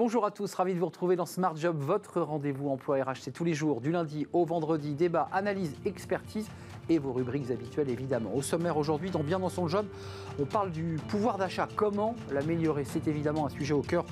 Bonjour à tous, ravi de vous retrouver dans Smart Job, votre rendez-vous emploi RH. C'est tous les jours, du lundi au vendredi, débat, analyse, expertise et vos rubriques habituelles évidemment. Au sommaire aujourd'hui, dans Bien dans son job, on parle du pouvoir d'achat. Comment l'améliorer? C'est évidemment un sujet au cœur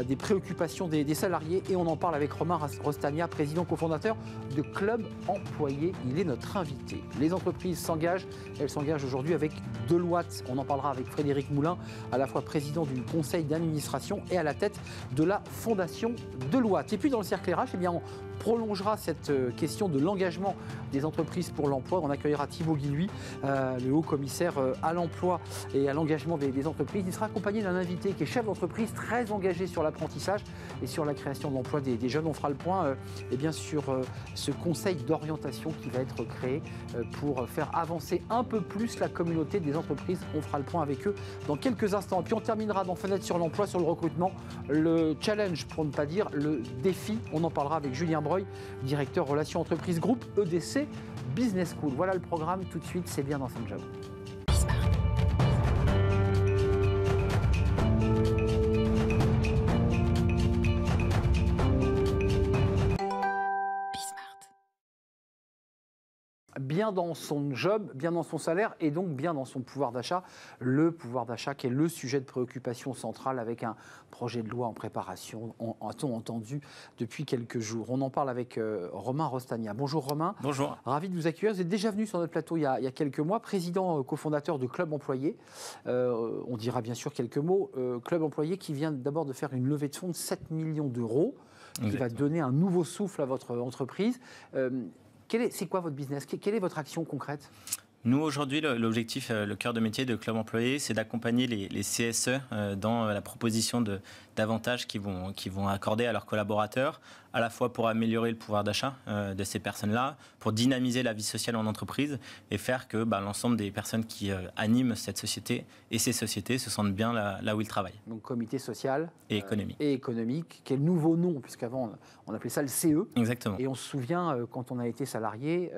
des préoccupations des salariés et on en parle avec Romain Rostagna, président cofondateur de Club Employé. Il est notre invité. Les entreprises s'engagent, elles s'engagent aujourd'hui avec Deloitte. On en parlera avec Frédéric Moulin, à la fois président du conseil d'administration et à la tête de la fondation Deloitte. Et puis dans le cercle RH, eh bien, on prolongera cette question de l'engagement des entreprises pour l'emploi. On accueillera Thibaut Guilluy, le haut commissaire à l'emploi et à l'engagement des entreprises. Il sera accompagné d'un invité qui est chef d'entreprise très engagé sur l'apprentissage et sur la création de l'emploi des jeunes. On fera le point eh bien, sur ce conseil d'orientation qui va être créé pour faire avancer un peu plus la communauté des entreprises. On fera le point avec eux dans quelques instants. Et puis on terminera dans Fenêtre sur l'emploi, sur le recrutement, le challenge pour ne pas dire le défi. On en parlera avec Julien Breuil, directeur Relations Entreprises Groupe EDC Business School. Voilà le programme, tout de suite, c'est Bien dans son job. Bien dans son job, bien dans son salaire et donc bien dans son pouvoir d'achat. Le pouvoir d'achat qui est le sujet de préoccupation centrale avec un projet de loi en préparation, a-t-on entendu depuis quelques jours. On en parle avec Romain Rostagna. Bonjour Romain. Bonjour. Ravi de vous accueillir. Vous êtes déjà venu sur notre plateau il y a quelques mois, président cofondateur de Club Employé. On dira bien sûr quelques mots. Club Employé qui vient d'abord de faire une levée de fonds de 7 millions d'euros qui va donner un nouveau souffle à votre entreprise. C'est quoi votre business? Quelle est votre action concrète? Nous, aujourd'hui, l'objectif, le cœur de métier de Club Employé, c'est d'accompagner les CSE dans la proposition d'avantages qu'ils vont accorder à leurs collaborateurs, à la fois pour améliorer le pouvoir d'achat de ces personnes-là, pour dynamiser la vie sociale en entreprise et faire que l'ensemble des personnes qui animent cette société et ces sociétés se sentent bien là où ils travaillent. Donc comité social et économique. Et économique, qui est le nouveau nom, puisqu'avant on appelait ça le CE. Exactement. Et on se souvient, quand on a été salarié,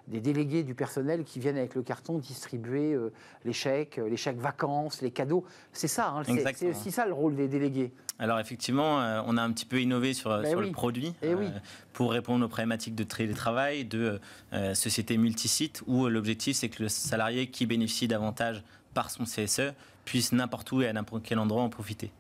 des délégués du personnel qui viennent avec le carton distribuer les chèques vacances, les cadeaux. C'est ça, hein, c'est aussi ça le rôle des délégués. Alors effectivement, on a un petit peu innové sur le produit pour répondre aux problématiques de télétravail, de sociétés multisites, où l'objectif c'est que le salarié qui bénéficie davantage par son CSE puisse n'importe où et à n'importe quel endroit en profiter.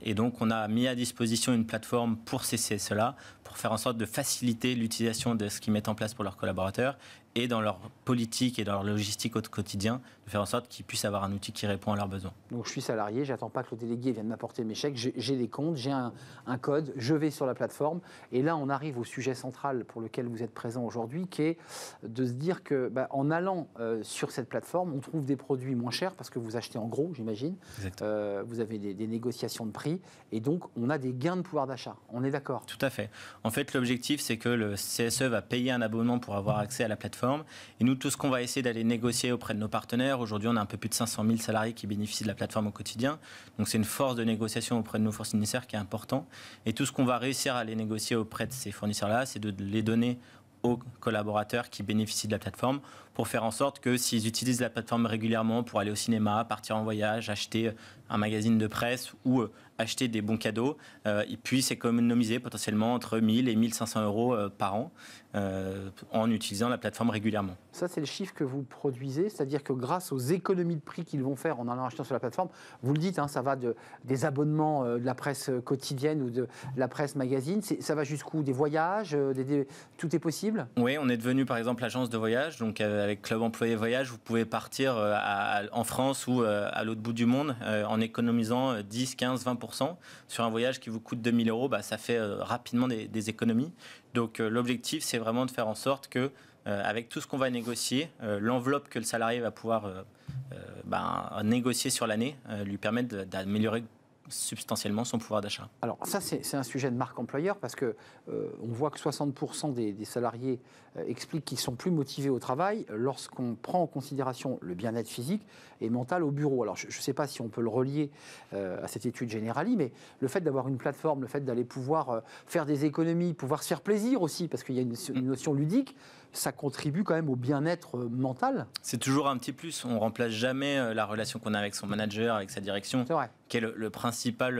Et donc on a mis à disposition une plateforme pour ces CSE-là, pour faire en sorte de faciliter l'utilisation de ce qu'ils mettent en place pour leurs collaborateurs et dans leur politique et dans leur logistique au quotidien, de faire en sorte qu'ils puissent avoir un outil qui répond à leurs besoins. Donc je suis salarié, j'attends pas que le délégué vienne m'apporter mes chèques, j'ai des comptes, j'ai un code, je vais sur la plateforme et là on arrive au sujet central pour lequel vous êtes présent aujourd'hui, qui est de se dire que en allant sur cette plateforme, on trouve des produits moins chers parce que vous achetez en gros, j'imagine, vous avez des négociations de prix et donc on a des gains de pouvoir d'achat, on est d'accord? Tout à fait. En fait l'objectif c'est que le CSE va payer un abonnement pour avoir accès à la plateforme. Et nous, tout ce qu'on va essayer d'aller négocier auprès de nos partenaires, aujourd'hui on a un peu plus de 500 000 salariés qui bénéficient de la plateforme au quotidien, donc c'est une force de négociation auprès de nos fournisseurs qui est important. Et tout ce qu'on va réussir à aller négocier auprès de ces fournisseurs-là, c'est de les donner aux collaborateurs qui bénéficient de la plateforme pour faire en sorte que s'ils utilisent la plateforme régulièrement pour aller au cinéma, partir en voyage, acheter un magazine de presse ou acheter des bons cadeaux, ils puissent économiser potentiellement entre 1 000 et 1 500 euros par an en utilisant la plateforme régulièrement. Ça, c'est le chiffre que vous produisez, c'est-à-dire que grâce aux économies de prix qu'ils vont faire en allant acheter sur la plateforme, vous le dites, ça va des abonnements de la presse quotidienne ou de la presse magazine, ça va jusqu'où? Des voyages, tout est possible? Oui, on est devenu par exemple agence de voyage, donc avec Club Employé Voyage, vous pouvez partir en France ou à l'autre bout du monde en économisant 10, 15, 20% sur un voyage qui vous coûte 2 000 euros, ça fait rapidement des économies. Donc l'objectif, c'est vraiment de faire en sorte que, avec tout ce qu'on va négocier, l'enveloppe que le salarié va pouvoir négocier sur l'année lui permettre d'améliorer substantiellement son pouvoir d'achat. Alors ça, c'est un sujet de marque employeur parce que on voit que 60% des salariés expliquent qu'ils sont plus motivés au travail lorsqu'on prend en considération le bien-être physique et mental au bureau. Alors je ne sais pas si on peut le relier à cette étude Generali, mais le fait d'avoir une plateforme, le fait d'aller pouvoir faire des économies, pouvoir se faire plaisir aussi, parce qu'il y a une notion ludique, ça contribue quand même au bien-être mental. C'est toujours un petit plus. On ne remplace jamais la relation qu'on a avec son manager, avec sa direction, qui est le principal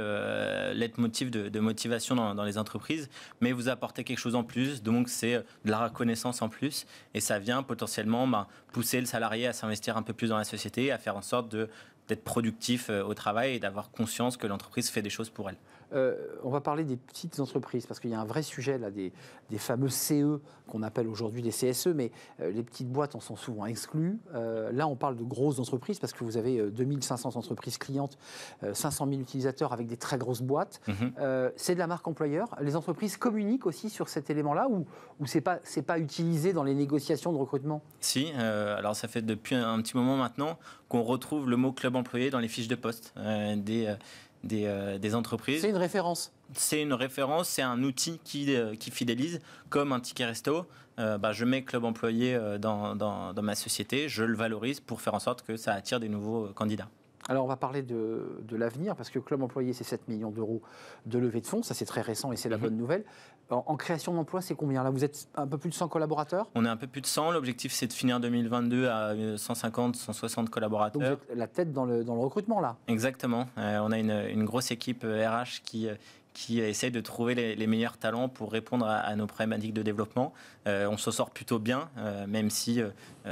leitmotiv de motivation dans les entreprises. Mais vous apportez quelque chose en plus, donc c'est de la reconnaissance en plus. Et ça vient potentiellement pousser le salarié à s'investir un peu plus dans la société, à faire en sorte d'être productif au travail et d'avoir conscience que l'entreprise fait des choses pour elle. On va parler des petites entreprises, parce qu'il y a un vrai sujet là, des fameux CE qu'on appelle aujourd'hui les CSE, mais les petites boîtes en sont souvent exclues. Là, on parle de grosses entreprises, parce que vous avez 2500 entreprises clientes, 500 000 utilisateurs avec des très grosses boîtes. C'est de la marque employeur. Les entreprises communiquent aussi sur cet élément-là, ou c'est pas utilisé dans les négociations de recrutement? Si, alors ça fait depuis un petit moment maintenant qu'on retrouve le mot club employé dans les fiches de poste des entreprises. C'est une référence. C'est une référence, c'est un outil qui fidélise, comme un ticket resto. Je mets club employé dans ma société, je le valorise pour faire en sorte que ça attire des nouveaux candidats. Alors, on va parler de l'avenir, parce que Club Employé, c'est 7 millions d'euros de levée de fonds. Ça, c'est très récent et c'est la bonne nouvelle. En création d'emplois, c'est combien? Là, vous êtes un peu plus de 100 collaborateurs? On est un peu plus de 100. L'objectif, c'est de finir 2022 à 150, 160 collaborateurs. Donc, vous êtes la tête dans le recrutement, là? Exactement. On a une grosse équipe RH qui essaye de trouver les meilleurs talents pour répondre à nos problématiques de développement. On s'en sort plutôt bien, même si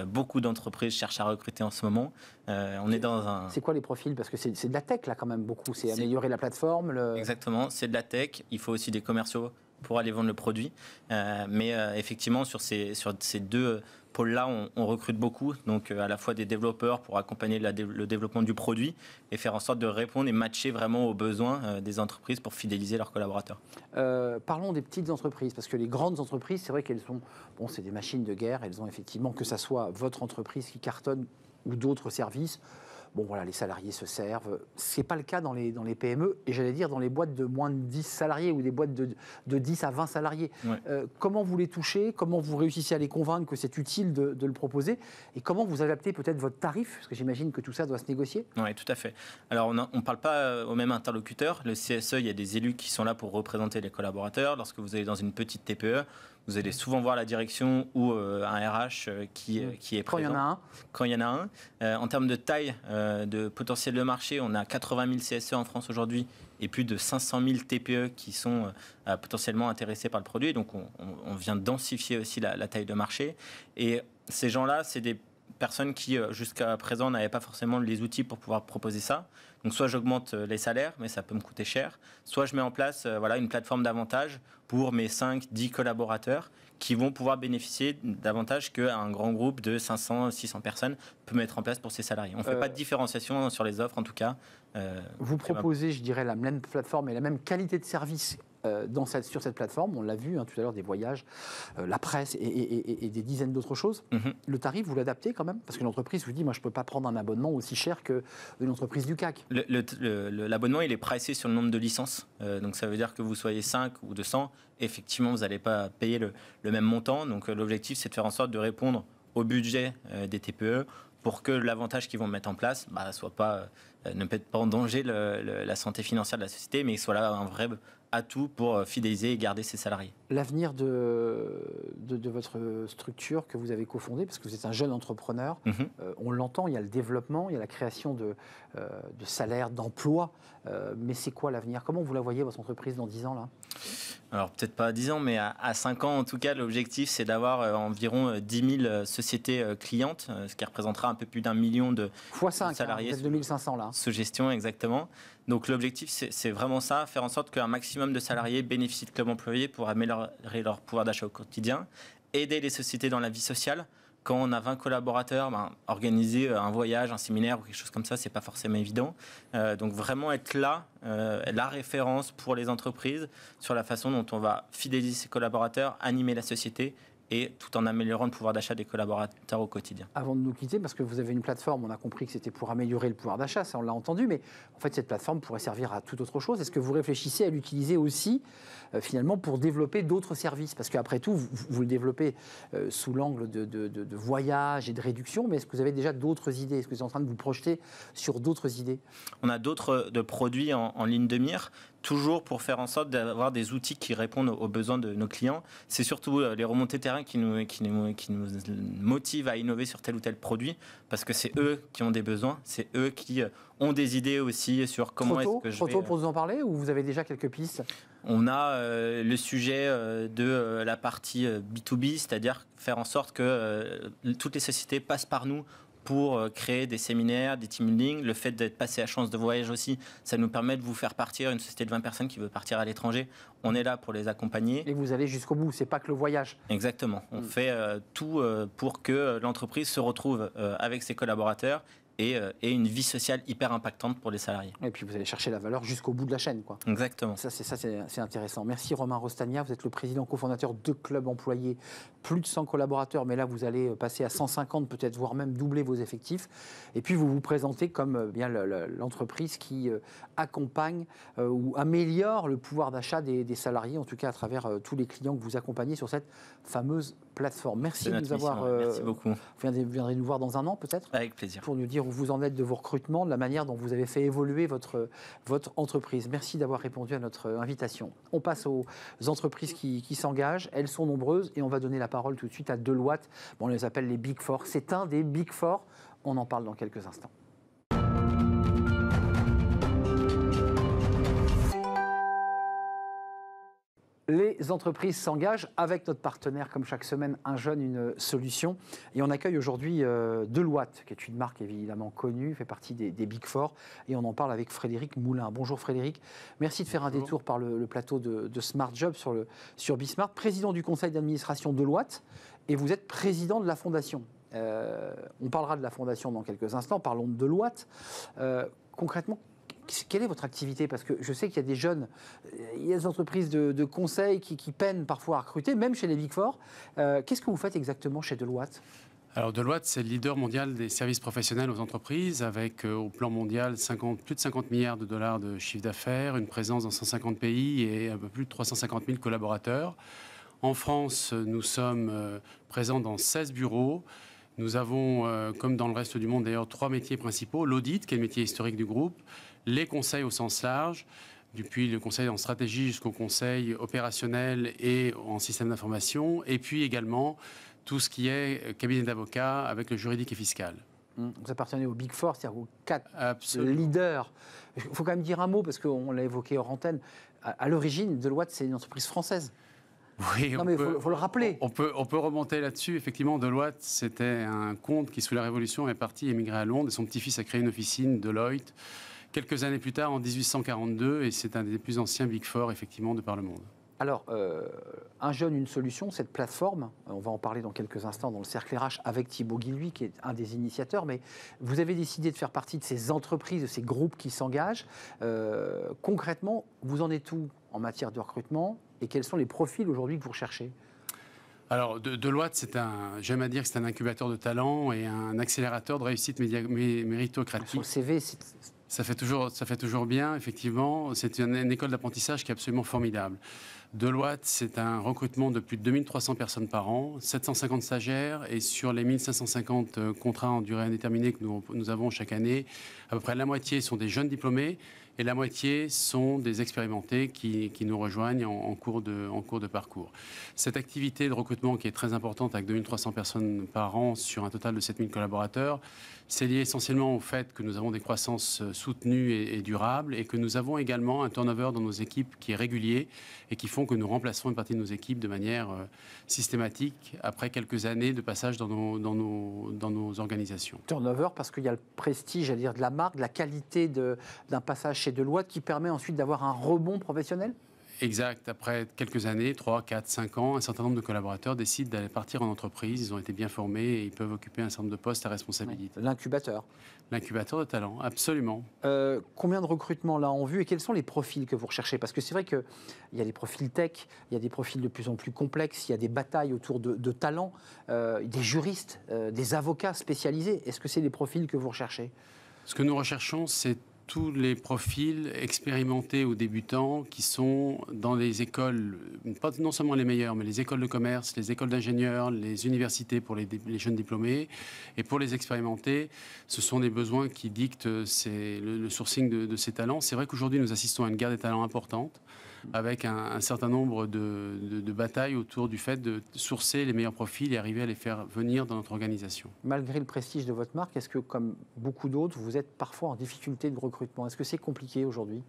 beaucoup d'entreprises cherchent à recruter en ce moment. On est dans un... C'est quoi les profils? Parce que c'est de la tech, là, quand même, beaucoup. C'est améliorer la plateforme. Exactement, c'est de la tech. Il faut aussi des commerciaux pour aller vendre le produit. Mais effectivement, sur ces deux pôles-là, on recrute beaucoup. Donc, à la fois des développeurs pour accompagner le développement du produit et faire en sorte de répondre et matcher vraiment aux besoins des entreprises pour fidéliser leurs collaborateurs. Parlons des petites entreprises, parce que les grandes entreprises, c'est vrai qu'elles sont... Bon, c'est des machines de guerre. Elles ont effectivement, que ça soit votre entreprise qui cartonne ou d'autres services, bon voilà, les salariés se servent. Ce n'est pas le cas dans les PME, et j'allais dire dans les boîtes de moins de 10 salariés ou des boîtes de 10 à 20 salariés. Ouais. Comment vous les touchez? Comment vous réussissez à les convaincre que c'est utile de le proposer? Et comment vous adaptez peut-être votre tarif? Parce que j'imagine que tout ça doit se négocier. Oui, tout à fait. Alors, on ne parle pas au même interlocuteur. Le CSE, il y a des élus qui sont là pour représenter les collaborateurs. Lorsque vous allez dans une petite TPE, vous allez souvent voir la direction ou un RH qui est présent. Quand il y en a un. En termes de taille, de potentiel de marché, on a 80 000 CSE en France aujourd'hui et plus de 500 000 TPE qui sont potentiellement intéressés par le produit. Donc, on vient densifier aussi la taille de marché. Et ces gens-là, c'est des personnes qui, jusqu'à présent, n'avaient pas forcément les outils pour pouvoir proposer ça. Donc, soit j'augmente les salaires, mais ça peut me coûter cher. Soit je mets en place une plateforme d'avantages pour mes 5-10 collaborateurs qui vont pouvoir bénéficier d'avantages qu'un grand groupe de 500-600 personnes peut mettre en place pour ses salariés. On ne fait pas de différenciation sur les offres, en tout cas. Vous proposez, je dirais, la même plateforme et la même qualité de service sur cette plateforme. On l'a vu tout à l'heure, des voyages, la presse et des dizaines d'autres choses. Le tarif, vous l'adaptez quand même? Parce qu'une entreprise vous dit, moi, je ne peux pas prendre un abonnement aussi cher qu'une entreprise du CAC. L'abonnement, il est pricé sur le nombre de licences. Donc, ça veut dire que vous soyez 5 ou 200, effectivement, vous n'allez pas payer le même montant. Donc, l'objectif, c'est de faire en sorte de répondre au budget des TPE pour que l'avantage qu'ils vont mettre en place ne mette pas en danger la santé financière de la société, mais soit là un vrai atout pour fidéliser et garder ses salariés. L'avenir de votre structure que vous avez cofondée, parce que vous êtes un jeune entrepreneur, on l'entend, il y a le développement, il y a la création de salaires, d'emplois, mais c'est quoi l'avenir? Comment vous la voyez, votre entreprise, dans 10 ans là? Alors peut-être pas à 10 ans, mais à 5 ans en tout cas, l'objectif c'est d'avoir environ 10 000 sociétés clientes, ce qui représentera un peu plus d'1 million de salariés. Vous êtes 2500 là. Sous gestion, exactement. Donc l'objectif c'est vraiment ça, faire en sorte qu'un maximum de salariés bénéficient de clubs employés pour améliorer leur pouvoir d'achat au quotidien, aider les sociétés dans la vie sociale. Quand on a 20 collaborateurs, organiser un voyage, un séminaire ou quelque chose comme ça, c'est pas forcément évident. Donc vraiment être là, la référence pour les entreprises sur la façon dont on va fidéliser ses collaborateurs, animer la société et tout en améliorant le pouvoir d'achat des collaborateurs au quotidien. Avant de nous quitter, parce que vous avez une plateforme, on a compris que c'était pour améliorer le pouvoir d'achat, ça on l'a entendu, mais en fait cette plateforme pourrait servir à toute autre chose. Est-ce que vous réfléchissez à l'utiliser aussi finalement pour développer d'autres services? Parce qu'après tout, vous le développez sous l'angle de voyage et de réduction, mais est-ce que vous avez déjà d'autres idées? Est-ce que vous êtes en train de vous projeter sur d'autres idées? On a d'autres produits en ligne de mire, toujours pour faire en sorte d'avoir des outils qui répondent aux besoins de nos clients. C'est surtout les remontées terrain qui nous motivent à innover sur tel ou tel produit, parce que c'est eux qui ont des besoins, c'est eux qui ont des idées aussi sur comment est-ce que je vais... Trop tôt pour vous en parler, ou vous avez déjà quelques pistes? On a le sujet de la partie B2B, c'est-à-dire faire en sorte que toutes les sociétés passent par nous pour créer des séminaires, des team building. Le fait d'être passé à Chance de Voyage aussi, ça nous permet de vous faire partir. Une société de 20 personnes qui veut partir à l'étranger, on est là pour les accompagner. Et vous allez jusqu'au bout, c'est pas que le voyage. Exactement. On fait tout pour que l'entreprise se retrouve avec ses collaborateurs et une vie sociale hyper impactante pour les salariés. Et puis vous allez chercher la valeur jusqu'au bout de la chaîne, quoi. Exactement. C'est intéressant. Merci Romain Rostagna, vous êtes le président cofondateur de Club Employé, plus de 100 collaborateurs, mais là vous allez passer à 150 peut-être, voire même doubler vos effectifs. Et puis vous vous présentez comme bien l'entreprise qui accompagne ou améliore le pouvoir d'achat des salariés, en tout cas à travers tous les clients que vous accompagnez sur cette fameuse plateforme. Merci de nous avoir... Merci beaucoup. Vous viendrez nous voir dans un an peut-être? Avec plaisir. Pour nous dire où vous en êtes de vos recrutements, de la manière dont vous avez fait évoluer votre entreprise. Merci d'avoir répondu à notre invitation. On passe aux entreprises qui s'engagent. Elles sont nombreuses et on va donner la parole tout de suite à Deloitte. Bon, on les appelle les Big Four. C'est un des Big Four. On en parle dans quelques instants. Les entreprises s'engagent avec notre partenaire, comme chaque semaine, Un Jeune, une solution. Et on accueille aujourd'hui Deloitte, qui est une marque évidemment connue, fait partie des Big Four. Et on en parle avec Frédéric Moulin. Bonjour Frédéric. Merci de faire un détour par le plateau de Smart Job sur Bismart, président du conseil d'administration Deloitte. Et vous êtes président de la fondation. On parlera de la fondation dans quelques instants. Parlons de Deloitte. Concrètement, quelle est votre activité? Parce que je sais qu'il y a des jeunes, il y a des entreprises de conseil qui peinent parfois à recruter, même chez les Big Four. Qu'est-ce que vous faites exactement chez Deloitte? Alors Deloitte, c'est le leader mondial des services professionnels aux entreprises, avec au plan mondial plus de 50 milliards de dollars de chiffre d'affaires, une présence dans 150 pays et un peu plus de 350 000 collaborateurs. En France, nous sommes présents dans 16 bureaux. Nous avons, comme dans le reste du monde d'ailleurs, 3 métiers principaux. L'audit, qui est le métier historique du groupe, les conseils au sens large, depuis le conseil en stratégie jusqu'au conseil opérationnel et en système d'information, et puis également tout ce qui est cabinet d'avocats avec le juridique et fiscal. Vous appartenez au Big Four, c'est-à-dire aux 4 leaders. Il faut quand même dire un mot, parce qu'on l'a évoqué hors antenne. À l'origine, Deloitte, c'est une entreprise française. Oui, non, mais il faut le rappeler. On peut remonter là-dessus. Effectivement, Deloitte, c'était un comte qui, sous la Révolution, est parti émigrer à Londres. Et son petit-fils a créé une officine, Deloitte, quelques années plus tard, en 1842. Et c'est un des plus anciens Big Four, effectivement, de par le monde. Alors, Un Jeune, une solution, cette plateforme, on va en parler dans quelques instants dans le Cercle RH avec Thibaut Guilhuy, qui est un des initiateurs, mais vous avez décidé de faire partie de ces entreprises, de ces groupes qui s'engagent. Concrètement, vous en êtes où en matière de recrutement et quels sont les profils aujourd'hui que vous recherchez? Alors, Deloitte, j'aime à dire que c'est un incubateur de talent et un accélérateur de réussite méritocratique. Sur le CV, ça fait toujours bien, effectivement. C'est une école d'apprentissage qui est absolument formidable. Deloitte, c'est un recrutement de plus de 2300 personnes par an, 750 stagiaires, et sur les 1550 contrats en durée indéterminée que nous avons chaque année, à peu près la moitié sont des jeunes diplômés et la moitié sont des expérimentés qui nous rejoignent en cours de parcours. Cette activité de recrutement qui est très importante avec 2300 personnes par an sur un total de 7000 collaborateurs, c'est lié essentiellement au fait que nous avons des croissances soutenues et durables et que nous avons également un turnover dans nos équipes qui est régulier et qui font que nous remplaçons une partie de nos équipes de manière systématique après quelques années de passage dans nos organisations. Turnover parce qu'il y a le prestige, j'allais dire, de la marque, de la qualité d'un passage chez Deloitte qui permet ensuite d'avoir un rebond professionnel? Exact. Après quelques années, 3, 4, 5 ans, un certain nombre de collaborateurs décident d'aller partir en entreprise. Ils ont été bien formés et ils peuvent occuper un certain nombre de postes à responsabilité. Ouais, l'incubateur. L'incubateur de talent, absolument. Combien de recrutements là en vue et quels sont les profils que vous recherchez? Parce que c'est vrai qu'il y a des profils tech, il y a des profils de plus en plus complexes, il y a des batailles autour de talents, des juristes, des avocats spécialisés. Est-ce que c'est les profils que vous recherchez? Ce que nous recherchons, c'est tous les profils expérimentés ou débutants qui sont dans les écoles, pas non seulement les meilleures, mais les écoles de commerce, les écoles d'ingénieurs, les universités pour les jeunes diplômés. Et pour les expérimentés, ce sont des besoins qui dictent le sourcing de ces talents. C'est vrai qu'aujourd'hui, nous assistons à une guerre des talents importante, avec un certain nombre de batailles autour du fait de sourcer les meilleurs profils et arriver à les faire venir dans notre organisation. Malgré le prestige de votre marque, est-ce que, comme beaucoup d'autres, vous êtes parfois en difficulté de recrutement? Est-ce que c'est compliqué aujourd'hui,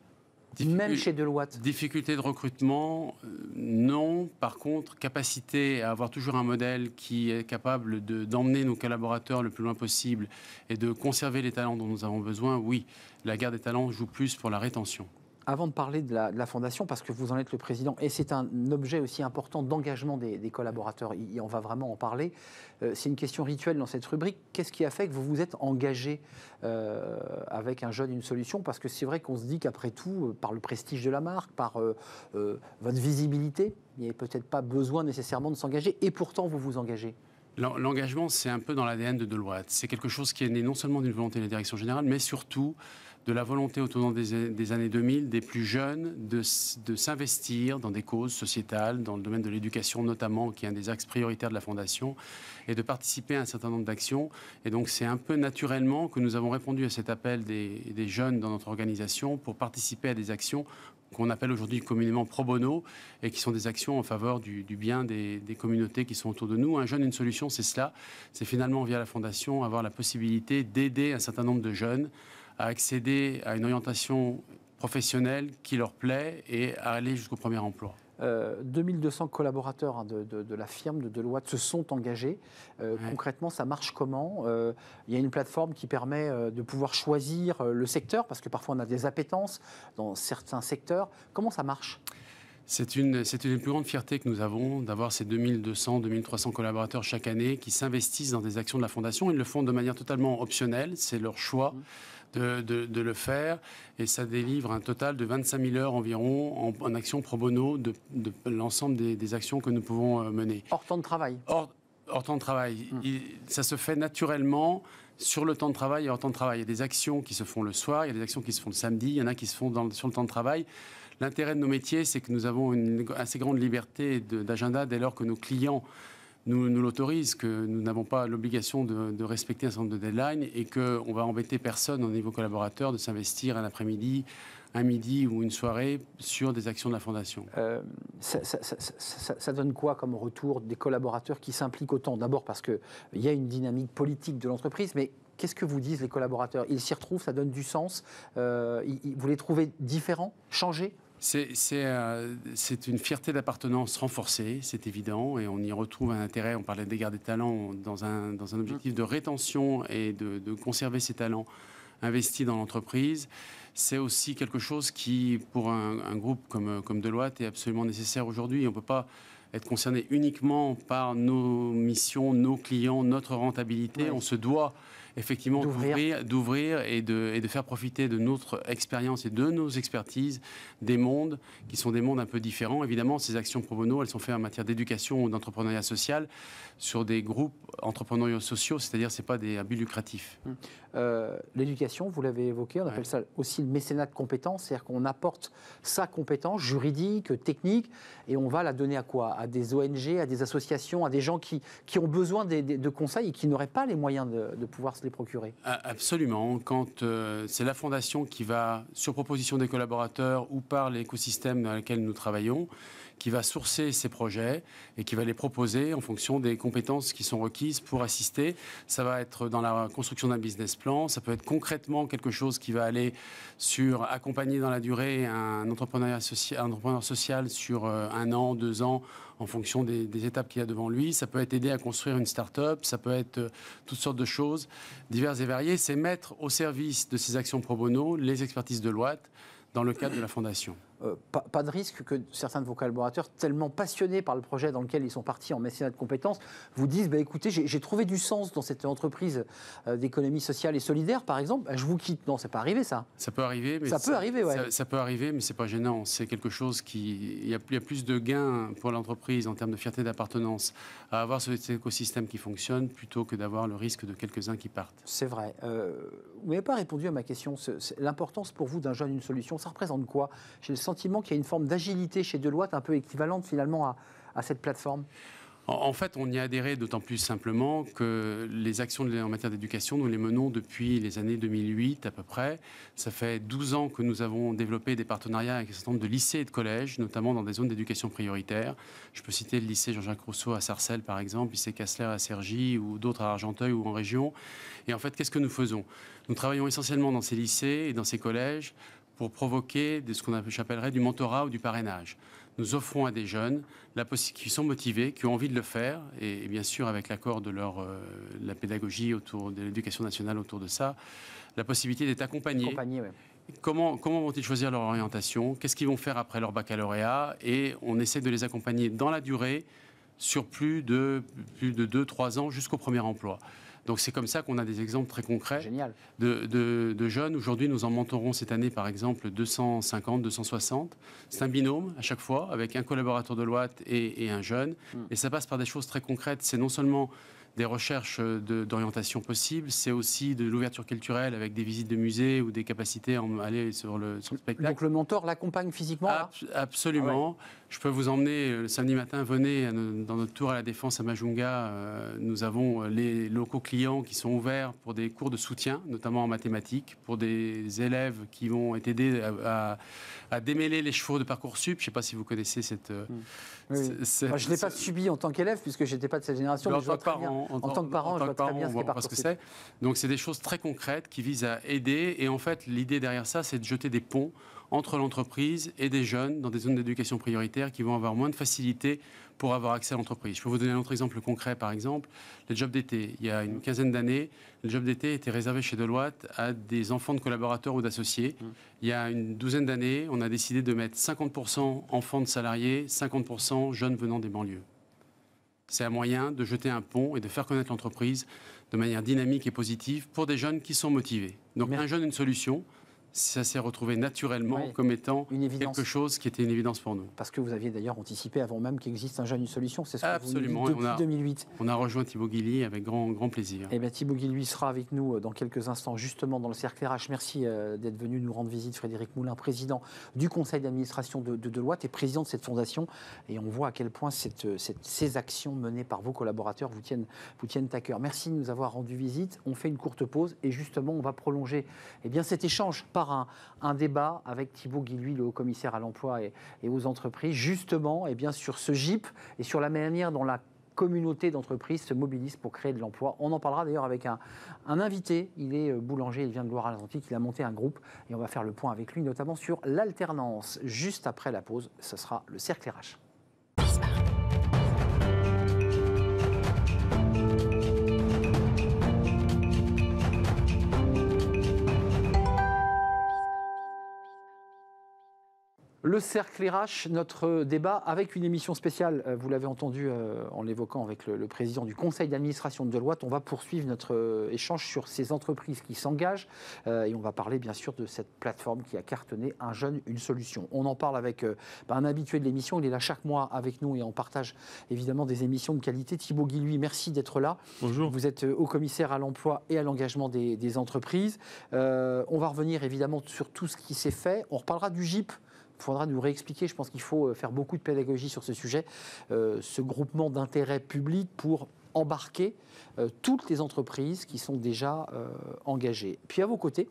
même chez Deloitte? Difficulté de recrutement, non. Par contre, capacité à avoir toujours un modèle qui est capable d'emmener nos collaborateurs le plus loin possible et de conserver les talents dont nous avons besoin, oui. La guerre des talents joue plus pour la rétention. Avant de parler de la Fondation, parce que vous en êtes le président, et c'est un objet aussi important d'engagement des collaborateurs, on va vraiment en parler, c'est une question rituelle dans cette rubrique. Qu'est-ce qui a fait que vous vous êtes engagé avec un jeune, une solution? Parce que c'est vrai qu'on se dit qu'après tout, par le prestige de la marque, par votre visibilité, il n'y avait peut-être pas besoin nécessairement de s'engager, et pourtant vous vous engagez. L'engagement, c'est un peu dans l'ADN de Deloitte. C'est quelque chose qui est né non seulement d'une volonté de la direction générale, mais surtout de la volonté au tournant des années 2000 des plus jeunes de s'investir dans des causes sociétales, dans le domaine de l'éducation notamment, qui est un des axes prioritaires de la Fondation, et de participer à un certain nombre d'actions. Et donc c'est un peu naturellement que nous avons répondu à cet appel des jeunes dans notre organisation pour participer à des actions qu'on appelle aujourd'hui communément pro bono, et qui sont des actions en faveur du bien des communautés qui sont autour de nous. Un jeune, une solution, c'est cela. C'est finalement, via la Fondation, avoir la possibilité d'aider un certain nombre de jeunes à accéder à une orientation professionnelle qui leur plaît et à aller jusqu'au premier emploi. 2200 collaborateurs de la firme de Deloitte se sont engagés. Ouais. Concrètement, ça marche comment? Il y a une plateforme qui permet de pouvoir choisir le secteur, parce que parfois on a des appétences dans certains secteurs. Comment ça marche? C'est une des plus grandes fiertés que nous avons d'avoir ces 2200, 2300 collaborateurs chaque année qui s'investissent dans des actions de la Fondation. Ils le font de manière totalement optionnelle, c'est leur choix de le faire, et ça délivre un total de 25 000 heures environ en action pro bono de l'ensemble des actions que nous pouvons mener. Hors temps de travail? Hors temps de travail. Ça se fait naturellement sur le temps de travail et hors temps de travail. Il y a des actions qui se font le soir, il y a des actions qui se font le samedi, il y en a qui se font sur le temps de travail. L'intérêt de nos métiers, c'est que nous avons une assez grande liberté d'agenda dès lors que nos clients nous l'autorisent, que nous n'avons pas l'obligation de respecter un certain nombre de deadlines et qu'on va embêter personne au niveau collaborateur de s'investir un après-midi, un midi ou une soirée sur des actions de la Fondation. Ça donne quoi comme retour des collaborateurs qui s'impliquent autant? D'abord parce qu'il y a une dynamique politique de l'entreprise, mais qu'est-ce que vous disent les collaborateurs? Ils s'y retrouvent, ça donne du sens? Vous les trouvez différents, changés? C'est une fierté d'appartenance renforcée, c'est évident, et on y retrouve un intérêt. On parlait des guerres des talents dans un objectif de rétention et de conserver ces talents investis dans l'entreprise. C'est aussi quelque chose qui, pour un groupe comme Deloitte, est absolument nécessaire aujourd'hui. On ne peut pas être concerné uniquement par nos missions, nos clients, notre rentabilité. Ouais. On se doit effectivement d'ouvrir et de faire profiter de notre expérience et de nos expertises des mondes qui sont des mondes un peu différents. Évidemment, ces actions pro bono, elles sont faites en matière d'éducation ou d'entrepreneuriat social sur des groupes entrepreneuriaux sociaux, c'est-à-dire ce n'est pas des buts lucratifs. L'éducation, vous l'avez évoqué, on appelle ça aussi le mécénat de compétences, c'est-à-dire qu'on apporte sa compétence juridique, technique, et on va la donner à quoi? À des ONG, à des associations, à des gens qui ont besoin de conseils et qui n'auraient pas les moyens de pouvoir se les procurer. Absolument. Quand c'est la Fondation qui va, sur proposition des collaborateurs ou par l'écosystème dans lequel nous travaillons, qui va sourcer ces projets et qui va les proposer en fonction des compétences qui sont requises pour assister. Ça va être dans la construction d'un business plan, ça peut être concrètement quelque chose qui va aller sur accompagner dans la durée un entrepreneur social sur 1 an, 2 ans, en fonction des étapes qu'il y a devant lui. Ça peut être aider à construire une start-up, ça peut être toutes sortes de choses diverses et variées. C'est mettre au service de ces actions pro bono les expertises de Deloitte dans le cadre de la Fondation. pas de risque que certains de vos collaborateurs, tellement passionnés par le projet dans lequel ils sont partis en mécénat de compétences, vous disent écoutez, j'ai trouvé du sens dans cette entreprise d'économie sociale et solidaire, par exemple, je vous quitte. Non, c'est pas arrivé ça. Ça peut arriver, mais ça peut arriver, ouais. Ça peut arriver, mais c'est pas gênant. C'est quelque chose il y a plus de gains pour l'entreprise en termes de fierté d'appartenance à avoir cet écosystème qui fonctionne plutôt que d'avoir le risque de quelques-uns qui partent. C'est vrai. Vous n'avez pas répondu à ma question. L'importance pour vous d'un jeune, une solution, ça représente quoi? J'ai le sentiment qu'il y a une forme d'agilité chez Deloitte un peu équivalente finalement à cette plateforme. En fait, on y a adhéré d'autant plus simplement que les actions en matière d'éducation, nous les menons depuis les années 2008 à peu près. Ça fait 12 ans que nous avons développé des partenariats avec un certain nombre de lycées et de collèges, notamment dans des zones d'éducation prioritaire. Je peux citer le lycée Jean-Jacques Rousseau à Sarcelles, par exemple, le lycée Cassler à Cergy ou d'autres à Argenteuil ou en région. Et en fait, qu'est-ce que nous faisons? Nous travaillons essentiellement dans ces lycées et dans ces collèges pour provoquer ce qu'on j'appellerais du mentorat ou du parrainage. Nous offrons à des jeunes qui sont motivés, qui ont envie de le faire, et bien sûr avec l'accord de la pédagogie autour de l'éducation nationale autour de ça, la possibilité d'être accompagnés. Ouais. Comment vont-ils choisir leur orientation? Qu'est-ce qu'ils vont faire après leur baccalauréat? Et on essaie de les accompagner dans la durée sur plus de 2-3 ans jusqu'au premier emploi. Donc c'est comme ça qu'on a des exemples très concrets de jeunes. Aujourd'hui, nous en mentorons cette année, par exemple, 250, 260. C'est un binôme à chaque fois, avec un collaborateur de Deloitte et un jeune. Et ça passe par des choses très concrètes. C'est non seulement des recherches d'orientation possibles, c'est aussi de l'ouverture culturelle avec des visites de musées ou des capacités à aller sur le spectacle. Donc le mentor l'accompagne physiquement là ? Absolument. Ah ouais. Je peux vous emmener le samedi matin, venez dans notre tour à la Défense à Majunga. Nous avons les locaux clients qui sont ouverts pour des cours de soutien, notamment en mathématiques, pour des élèves qui vont être aidés à démêler les chevaux de Parcoursup. Je ne sais pas si vous connaissez cette... Moi, je ne l'ai pas subi en tant qu'élève, puisque je n'étais pas de cette génération, mais je vois très bien. En tant que parent, je vois très bien ce qu'est Parcoursup. Donc, c'est des choses très concrètes qui visent à aider. Et en fait, l'idée derrière ça, c'est de jeter des ponts entre l'entreprise et des jeunes dans des zones d'éducation prioritaire qui vont avoir moins de facilité pour avoir accès à l'entreprise. Je peux vous donner un autre exemple concret, par exemple, les jobs d'été. Il y a une quinzaine d'années, les jobs d'été étaient réservés chez Deloitte à des enfants de collaborateurs ou d'associés. Il y a une douzaine d'années, on a décidé de mettre 50% enfants de salariés, 50% jeunes venant des banlieues. C'est un moyen de jeter un pont et de faire connaître l'entreprise de manière dynamique et positive pour des jeunes qui sont motivés. Donc un jeune, une solution. Ça s'est retrouvé naturellement comme étant quelque chose qui était une évidence pour nous. Parce que vous aviez d'ailleurs anticipé avant même qu'il existe un jeune, une solution, c'est ce que vous nous dites depuis 2008. On a rejoint Thibaut Guilly avec grand plaisir. Eh bien, Thibaut Guilly sera avec nous dans quelques instants, justement dans le cercle RH. Merci d'être venu nous rendre visite, Frédéric Moulin, président du conseil d'administration de Deloitte et président de cette fondation. Et on voit à quel point ces actions menées par vos collaborateurs vous tiennent à cœur. Merci de nous avoir rendu visite. On fait une courte pause et justement, on va prolonger cet échange par un débat avec Thibaut Guilly, le haut-commissaire à l'emploi et aux entreprises, justement sur ce GIP et sur la manière dont la communauté d'entreprises se mobilise pour créer de l'emploi. On en parlera d'ailleurs avec un invité. Il est boulanger, il vient de Loire-Atlantique, il a monté un groupe et on va faire le point avec lui, notamment sur l'alternance. Juste après la pause, ce sera le cercle RH. Le cercle RH, notre débat avec une émission spéciale, vous l'avez entendu en l'évoquant avec le président du conseil d'administration de Deloitte. On va poursuivre notre échange sur ces entreprises qui s'engagent et on va parler bien sûr de cette plateforme qui a cartonné Un jeune, une solution. On en parle avec un habitué de l'émission, il est là chaque mois avec nous et on partage évidemment des émissions de qualité. Thibaut Guilly, merci d'être là. Bonjour. Vous êtes haut-commissaire à l'emploi et à l'engagement des entreprises. On va revenir évidemment sur tout ce qui s'est fait. On reparlera du GIP. Il faudra nous réexpliquer, je pense qu'il faut faire beaucoup de pédagogie sur ce sujet, ce groupement d'intérêt public pour embarquer toutes les entreprises qui sont déjà engagées. Puis à vos côtés,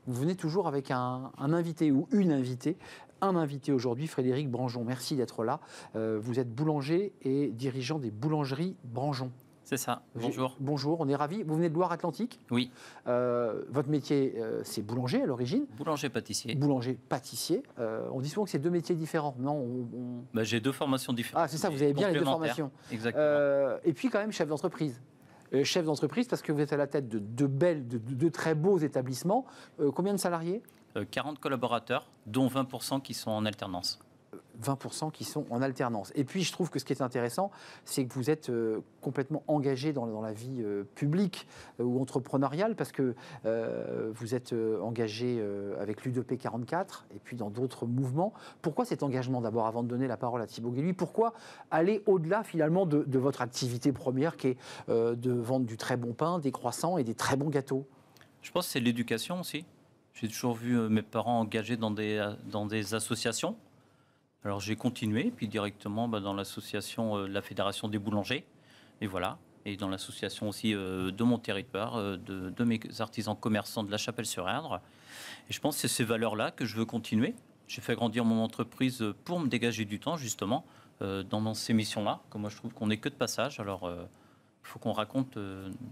vous venez toujours avec un invité ou une invitée. Un invité aujourd'hui, Frédéric Branjon. Merci d'être là. Vous êtes boulanger et dirigeant des boulangeries Branjon. C'est ça, bonjour. Bonjour, on est ravis. Vous venez de Loire-Atlantique ? Oui. Votre métier, c'est boulanger à l'origine ? Boulanger-pâtissier. Boulanger-pâtissier. On dit souvent que c'est deux métiers différents. Non, j'ai deux formations différentes. Ah, c'est ça, vous avez bien les deux formations. Exactement. Et puis quand même chef d'entreprise. Chef d'entreprise parce que vous êtes à la tête de très beaux établissements. Combien de salariés ? 40 collaborateurs, dont 20% qui sont en alternance. 20% qui sont en alternance. Et puis, je trouve que ce qui est intéressant, c'est que vous êtes complètement engagé dans la vie publique ou entrepreneuriale, parce que vous êtes engagé avec l'U2P 44 et puis dans d'autres mouvements. Pourquoi cet engagement d'abord, avant de donner la parole à Thibaut Guilluy? Pourquoi aller au-delà finalement de votre activité première qui est de vendre du très bon pain, des croissants et des très bons gâteaux? Je pense que c'est l'éducation aussi. J'ai toujours vu mes parents engagés dans des associations. Alors j'ai continué, puis directement dans l'association de la Fédération des boulangers, et voilà, et dans l'association aussi de mon territoire, de mes artisans commerçants de La Chapelle-sur-Erdre. Et je pense que c'est ces valeurs-là que je veux continuer. J'ai fait grandir mon entreprise pour me dégager du temps, justement, dans ces missions-là. Comme moi, je trouve qu'on n'est que de passage, alors il faut qu'on raconte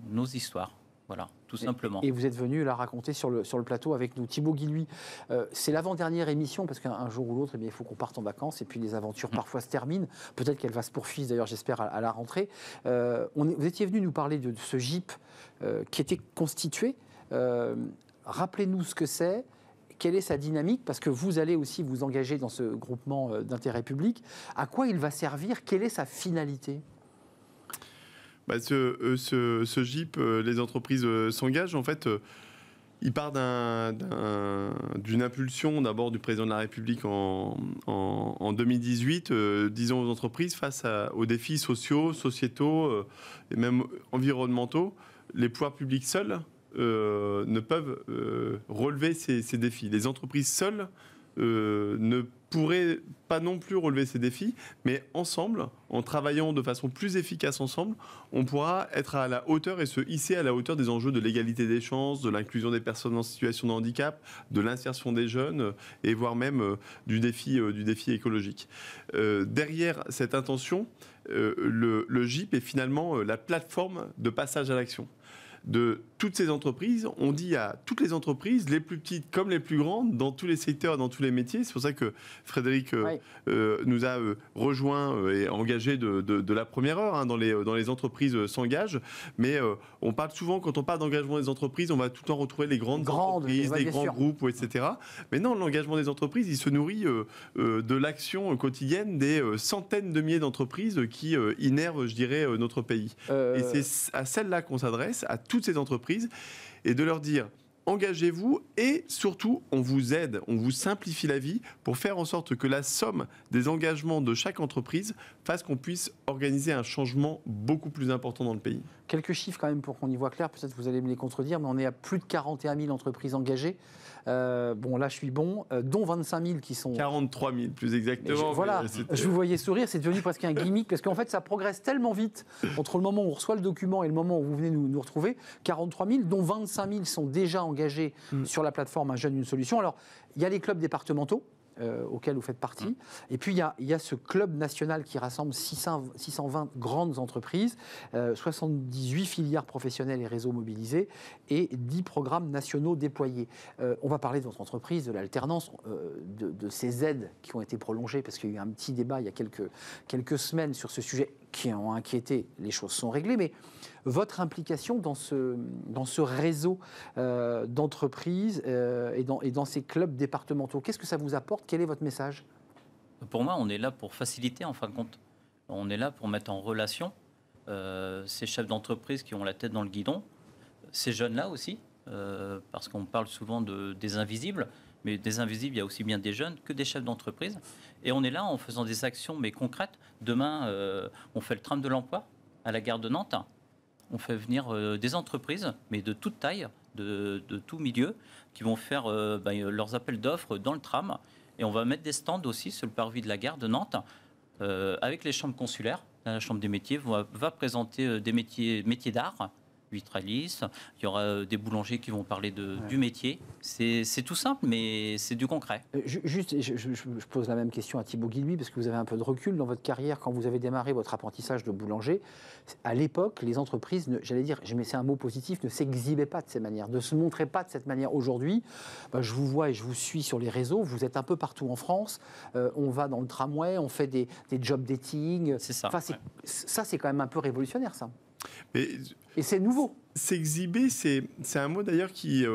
nos histoires. Voilà, tout simplement. Et vous êtes venu la raconter sur le plateau avec nous. Thibaut Guilluy, c'est l'avant-dernière émission, parce qu'un jour ou l'autre, il faut qu'on parte en vacances, et puis les aventures parfois se terminent. Peut-être qu'elle va se poursuivre, d'ailleurs, j'espère, à la rentrée. Vous étiez venu nous parler de ce GIP qui était constitué. Rappelez-nous ce que c'est. Quelle est sa dynamique? Parce que vous allez aussi vous engager dans ce groupement d'intérêt public. À quoi il va servir? Quelle est sa finalité? Ce GIP, les entreprises s'engagent, en fait, il part d'une impulsion d'abord du président de la République en 2018, disons aux entreprises face aux défis sociaux, sociétaux et même environnementaux. Les pouvoirs publics seuls ne peuvent relever ces défis. Les entreprises seules ne pourraient pas non plus relever ces défis, mais ensemble, en travaillant de façon plus efficace ensemble, on pourra être à la hauteur et se hisser à la hauteur des enjeux de l'égalité des chances, de l'inclusion des personnes en situation de handicap, de l'insertion des jeunes et voire même du défi écologique. Derrière cette intention, le GIP est finalement la plateforme de passage à l'action de toutes ces entreprises. On dit à toutes les entreprises, les plus petites comme les plus grandes, dans tous les secteurs, dans tous les métiers. C'est pour ça que Frédéric nous a rejoint et engagé de la première heure dans les entreprises s'engagent. Mais on parle souvent, quand on parle d'engagement des entreprises, on va tout le temps retrouver les grandes entreprises, les grands groupes, etc. Mais non, l'engagement des entreprises, il se nourrit de l'action quotidienne des centaines de milliers d'entreprises qui innervent, je dirais, notre pays. Et c'est à celles-là qu'on s'adresse, à toutes ces entreprises, et de leur dire engagez-vous, et surtout on vous aide, on vous simplifie la vie pour faire en sorte que la somme des engagements de chaque entreprise fasse qu'on puisse organiser un changement beaucoup plus important dans le pays. Quelques chiffres quand même pour qu'on y voit clair, peut-être vous allez me les contredire, mais on est à plus de 41 000 entreprises engagées. Bon, là je suis bon, dont 25 000 qui sont... 43 000 plus exactement. Voilà, je vous voyais sourire, c'est devenu presque un gimmick, parce qu'en fait ça progresse tellement vite entre le moment où on reçoit le document et le moment où vous venez nous retrouver. 43 000, dont 25 000 sont déjà engagés sur la plateforme Un jeune, une solution. Alors, il y a les clubs départementaux, auquel vous faites partie. Et puis, il y a ce club national qui rassemble 620 grandes entreprises, 78 filières professionnelles et réseaux mobilisés et 10 programmes nationaux déployés. On va parler de votre entreprise, de l'alternance, de ces aides qui ont été prolongées, parce qu'il y a eu un petit débat il y a quelques semaines sur ce sujet qui ont inquiété. Les choses sont réglées, mais votre implication dans ce réseau d'entreprises et dans ces clubs départementaux, qu'est-ce que ça vous apporte? Quel est votre message? Pour moi, on est là pour faciliter, en fin de compte. On est là pour mettre en relation ces chefs d'entreprise qui ont la tête dans le guidon, ces jeunes-là aussi, parce qu'on parle souvent des invisibles, mais des invisibles, il y a aussi bien des jeunes que des chefs d'entreprise. Et on est là en faisant des actions, mais concrètes. Demain, on fait le tram de l'emploi à la gare de Nantes. On fait venir des entreprises, mais de toute taille, de tout milieu, qui vont faire leurs appels d'offres dans le tram. Et on va mettre des stands aussi sur le parvis de la gare de Nantes, avec les chambres consulaires. La chambre des métiers va présenter des métiers d'art, vitrailliste. Il y aura des boulangers qui vont parler du métier. C'est tout simple, mais c'est du concret. Juste, je pose la même question à Thibaut Guilluy, parce que vous avez un peu de recul dans votre carrière. Quand vous avez démarré votre apprentissage de boulanger, à l'époque, les entreprises, j'allais dire, mais c'est un mot positif, ne s'exhibaient pas de cette manière, ne se montraient pas de cette manière. Aujourd'hui, je vous vois et je vous suis sur les réseaux, vous êtes un peu partout en France, on va dans le tramway, on fait des job dating. C'est ça. Enfin, ça, c'est quand même un peu révolutionnaire, ça. Mais et c'est nouveau. S'exhiber, c'est un mot d'ailleurs qui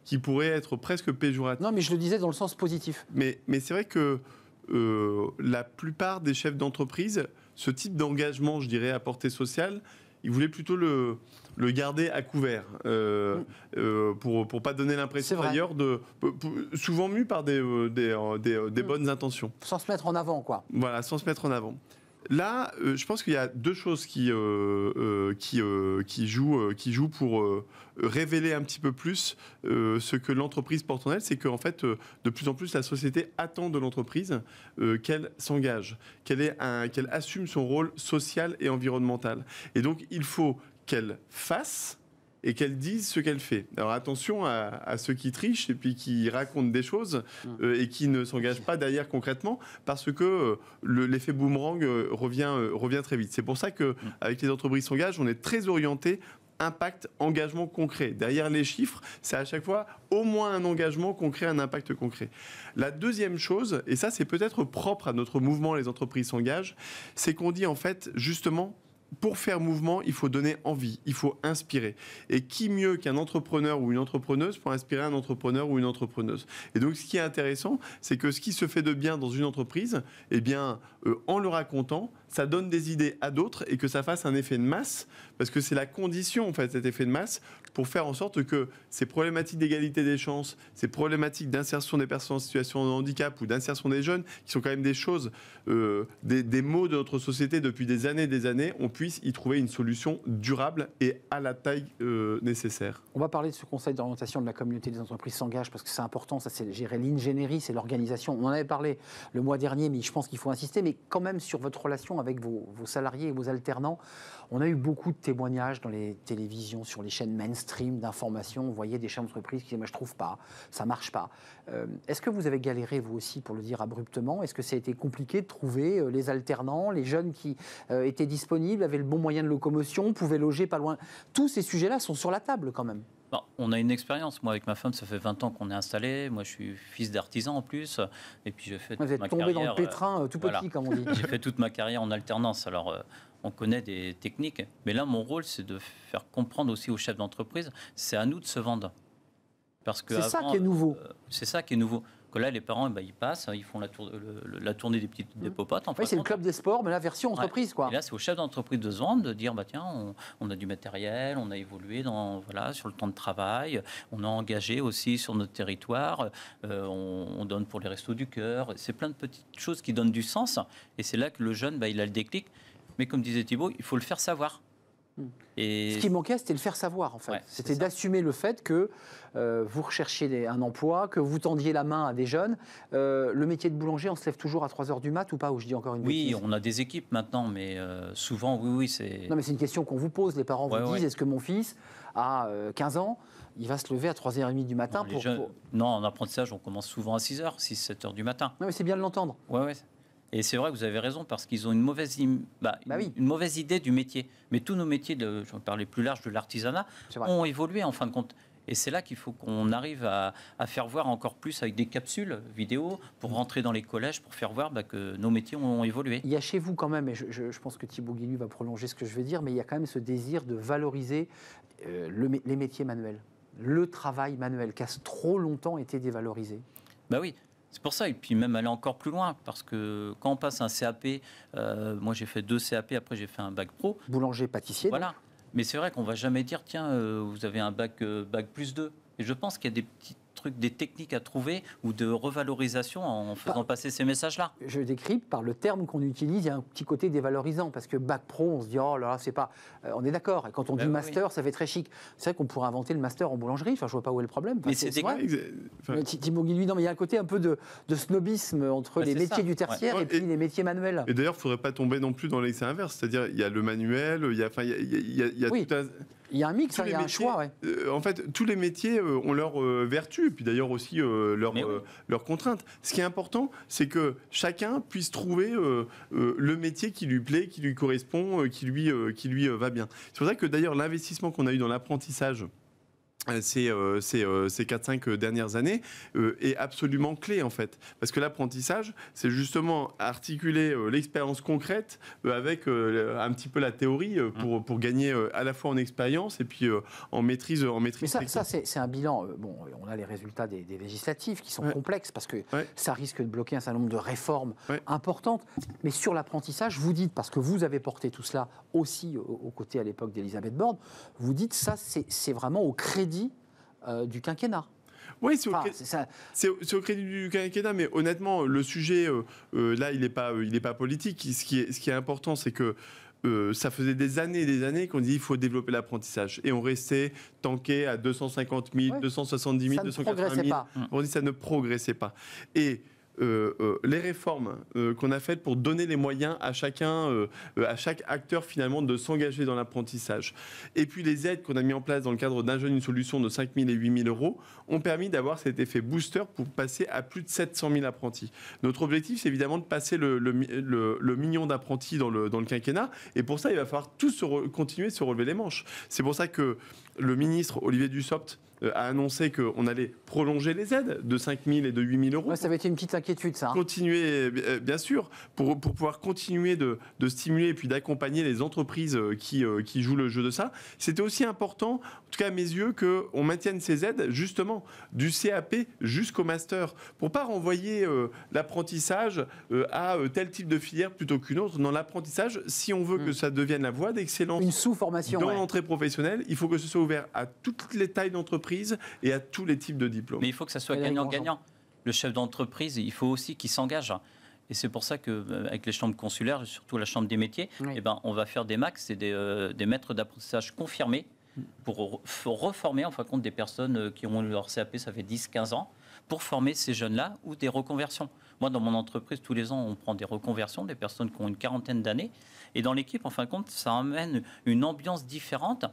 qui pourrait être presque péjoratif. Non, mais je le disais dans le sens positif. Mais c'est vrai que la plupart des chefs d'entreprise, ce type d'engagement, je dirais, à portée sociale, ils voulaient plutôt le garder à couvert, pour pas donner l'impression d'ailleurs souvent mu par des bonnes intentions. Sans se mettre en avant, quoi. Voilà, sans se mettre en avant. Là, je pense qu'il y a deux choses qui jouent pour révéler un petit peu plus ce que l'entreprise porte en elle. C'est qu'en fait, de plus en plus, la société attend de l'entreprise qu'elle s'engage, qu'elle assume son rôle social et environnemental. Et donc, il faut qu'elle fasse et qu'elle dise ce qu'elle fait. Alors attention à ceux qui trichent et puis qui racontent des choses et qui ne s'engagent pas derrière concrètement, parce que l'effet boomerang revient très vite. C'est pour ça qu'avec les entreprises s'engagent, on est très orienté impact, engagement concret. Derrière les chiffres, c'est à chaque fois au moins un engagement concret, un impact concret. La deuxième chose, et ça c'est peut-être propre à notre mouvement Les entreprises s'engagent, c'est qu'on dit en fait justement, pour faire mouvement, il faut donner envie, il faut inspirer. Et qui mieux qu'un entrepreneur ou une entrepreneuse pour inspirer un entrepreneur ou une entrepreneuse. Et donc, ce qui est intéressant, c'est que ce qui se fait de bien dans une entreprise, eh bien, en le racontant, ça donne des idées à d'autres et que ça fasse un effet de masse, parce que c'est la condition, en fait, cet effet de masse, pour faire en sorte que ces problématiques d'égalité des chances, ces problématiques d'insertion des personnes en situation de handicap ou d'insertion des jeunes, qui sont quand même des choses, des maux de notre société depuis des années, on puisse y trouver une solution durable et à la taille nécessaire. On va parler de ce conseil d'orientation de la communauté des entreprises s'engagent, parce que c'est important, ça c'est gérer l'ingénierie, c'est l'organisation. On en avait parlé le mois dernier, mais je pense qu'il faut insister, mais quand même sur votre relation avec vos salariés et vos alternants. On a eu beaucoup de témoignages dans les télévisions, sur les chaînes mainstream d'information. On voyait des chefs d'entreprise qui disaient « moi je trouve pas, ça marche pas ». Est-ce que vous avez galéré vous aussi, pour le dire abruptement? Est-ce que ça a été compliqué de trouver les alternants, les jeunes qui étaient disponibles, avaient le bon moyen de locomotion, pouvaient loger pas loin? Tous ces sujets-là sont sur la table quand même. Bon, on a une expérience. Moi, avec ma femme, ça fait 20 ans qu'on est installé. Moi, je suis fils d'artisan en plus. Et puis, j'ai fait Vous êtes tombé dans le pétrin tout petit, comme on dit. J'ai fait toute ma carrière en alternance. Alors, on connaît des techniques. Mais là, mon rôle, c'est de faire comprendre aussi aux chefs d'entreprise, c'est à nous de se vendre. Parce que c'est ça qui est nouveau. C'est ça qui est nouveau. Que là, les parents, ils passent, ils font la tournée des popotes. Oui, c'est le club des sports, mais la version entreprise, quoi. Et là, c'est au chef d'entreprise de se vendre, de dire, tiens, on a du matériel, on a évolué sur le temps de travail, on a engagé aussi sur notre territoire, on donne pour les restos du cœur. C'est plein de petites choses qui donnent du sens. Et c'est là que le jeune, il a le déclic. Mais comme disait Thibault, il faut le faire savoir. Et ce qui manquait, c'était le faire savoir, en fait. Ouais, c'était d'assumer le fait que vous recherchiez un emploi, que vous tendiez la main à des jeunes. Le métier de boulanger, on se lève toujours à 3h du mat ou pas? Ou je dis encore une bêtise? Oui, on a des équipes maintenant, mais souvent, oui, c'est... Non, mais c'est une question qu'on vous pose. Les parents vous disent, est-ce que mon fils a 15 ans, il va se lever à 3h30 du matin Non, en apprentissage, on commence souvent à 6h, 6-7h du matin. Non, mais c'est bien de l'entendre. Oui. Et c'est vrai que vous avez raison, parce qu'ils ont une mauvaise idée du métier. Mais tous nos métiers, je vais parler plus large de l'artisanat, ont évolué en fin de compte. Et c'est là qu'il faut qu'on arrive à faire voir encore plus avec des capsules vidéo pour rentrer dans les collèges, pour faire voir que nos métiers ont évolué. Il y a chez vous quand même, et je pense que Thibault Guilluy va prolonger ce que je vais dire, mais il y a quand même ce désir de valoriser les métiers manuels, le travail manuel, qui a trop longtemps été dévalorisé. Oui. C'est pour ça, et puis même aller encore plus loin, parce que quand on passe un CAP, moi j'ai fait 2 CAP, après j'ai fait un bac pro. Boulanger-pâtissier. Voilà. Donc. Mais c'est vrai qu'on ne va jamais dire, tiens, vous avez un bac plus 2. Et je pense qu'il y a des petits trucs, des techniques à trouver ou de revalorisation en faisant passer ces messages-là. Je décrypte par le terme qu'on utilise, il y a un petit côté dévalorisant, parce que bac pro, on se dit, oh là là, c'est pas... on est d'accord, et quand on dit master, ça fait très chic. C'est vrai qu'on pourrait inventer le master en boulangerie, enfin, je vois pas où est le problème. Enfin, mais c'est vrai. Thibault Guilluy, non, mais il y a un côté un peu de snobisme entre les métiers du tertiaire et puis les métiers manuels. Et d'ailleurs, il ne faudrait pas tomber non plus dans l'excès inverse, c'est-à-dire il y a le manuel, il y a tout un... Il y a un mix, il y a un choix. En fait, tous les métiers ont leurs vertus, et puis d'ailleurs aussi leurs contraintes. Ce qui est important, c'est que chacun puisse trouver le métier qui lui plaît, qui lui correspond, qui lui va bien. C'est pour ça que d'ailleurs l'investissement qu'on a eu dans l'apprentissage ces 4-5 dernières années est absolument clé en fait. Parce que l'apprentissage, c'est justement articuler l'expérience concrète avec un petit peu la théorie pour gagner à la fois en expérience et puis en maîtrise. Mais ça c'est un bilan. Bon, on a les résultats des législatives qui sont complexes parce que ça risque de bloquer un certain nombre de réformes importantes. Mais sur l'apprentissage, vous dites, parce que vous avez porté tout cela aussi aux côtés à l'époque d'Elisabeth Borne, vous dites ça c'est vraiment au crédit du quinquennat. Oui, c'est au crédit du quinquennat, mais honnêtement, le sujet, là, il n'est pas politique. Ce qui est important, c'est que ça faisait des années et des années qu'on dit qu'il faut développer l'apprentissage. Et on restait tanké à 250 000, 270 000, 280 000. On dit que ça ne progressait pas. Et les réformes qu'on a faites pour donner les moyens à chacun, à chaque acteur finalement de s'engager dans l'apprentissage. Et puis les aides qu'on a mis en place dans le cadre d'un jeune, une solution de 5 000 et 8 000 euros ont permis d'avoir cet effet booster pour passer à plus de 700 000 apprentis. Notre objectif, c'est évidemment de passer le million d'apprentis dans le quinquennat. Et pour ça, il va falloir tous continuer de se relever les manches. C'est pour ça que le ministre Olivier Dussopt a annoncé qu'on allait prolonger les aides de 5 000 et de 8 000 euros. Ouais, ça avait été une petite inquiétude, ça. Continuer, bien sûr, pour pouvoir continuer de stimuler et puis d'accompagner les entreprises qui jouent le jeu de ça. C'était aussi important, en tout cas à mes yeux, qu'on maintienne ces aides, justement, du CAP jusqu'au master, pour ne pas renvoyer l'apprentissage à tel type de filière plutôt qu'une autre. Dans l'apprentissage, si on veut que ça devienne la voie d'excellence une sous-formation, dans l'entrée professionnelle, il faut que ce soit ouvert à toutes les tailles d'entreprise et à tous les types de diplômes. Mais il faut que ça soit gagnant-gagnant. Le chef d'entreprise, il faut aussi qu'il s'engage. Et c'est pour ça qu'avec les chambres consulaires, surtout la chambre des métiers, on va faire des max et des maîtres d'apprentissage confirmés pour reformer en fin de compte des personnes qui ont leur CAP, ça fait 10-15 ans, pour former ces jeunes-là ou des reconversions. Moi, dans mon entreprise, tous les ans, on prend des reconversions, des personnes qui ont une quarantaine d'années. Et dans l'équipe, en fin de compte, ça amène une ambiance différente.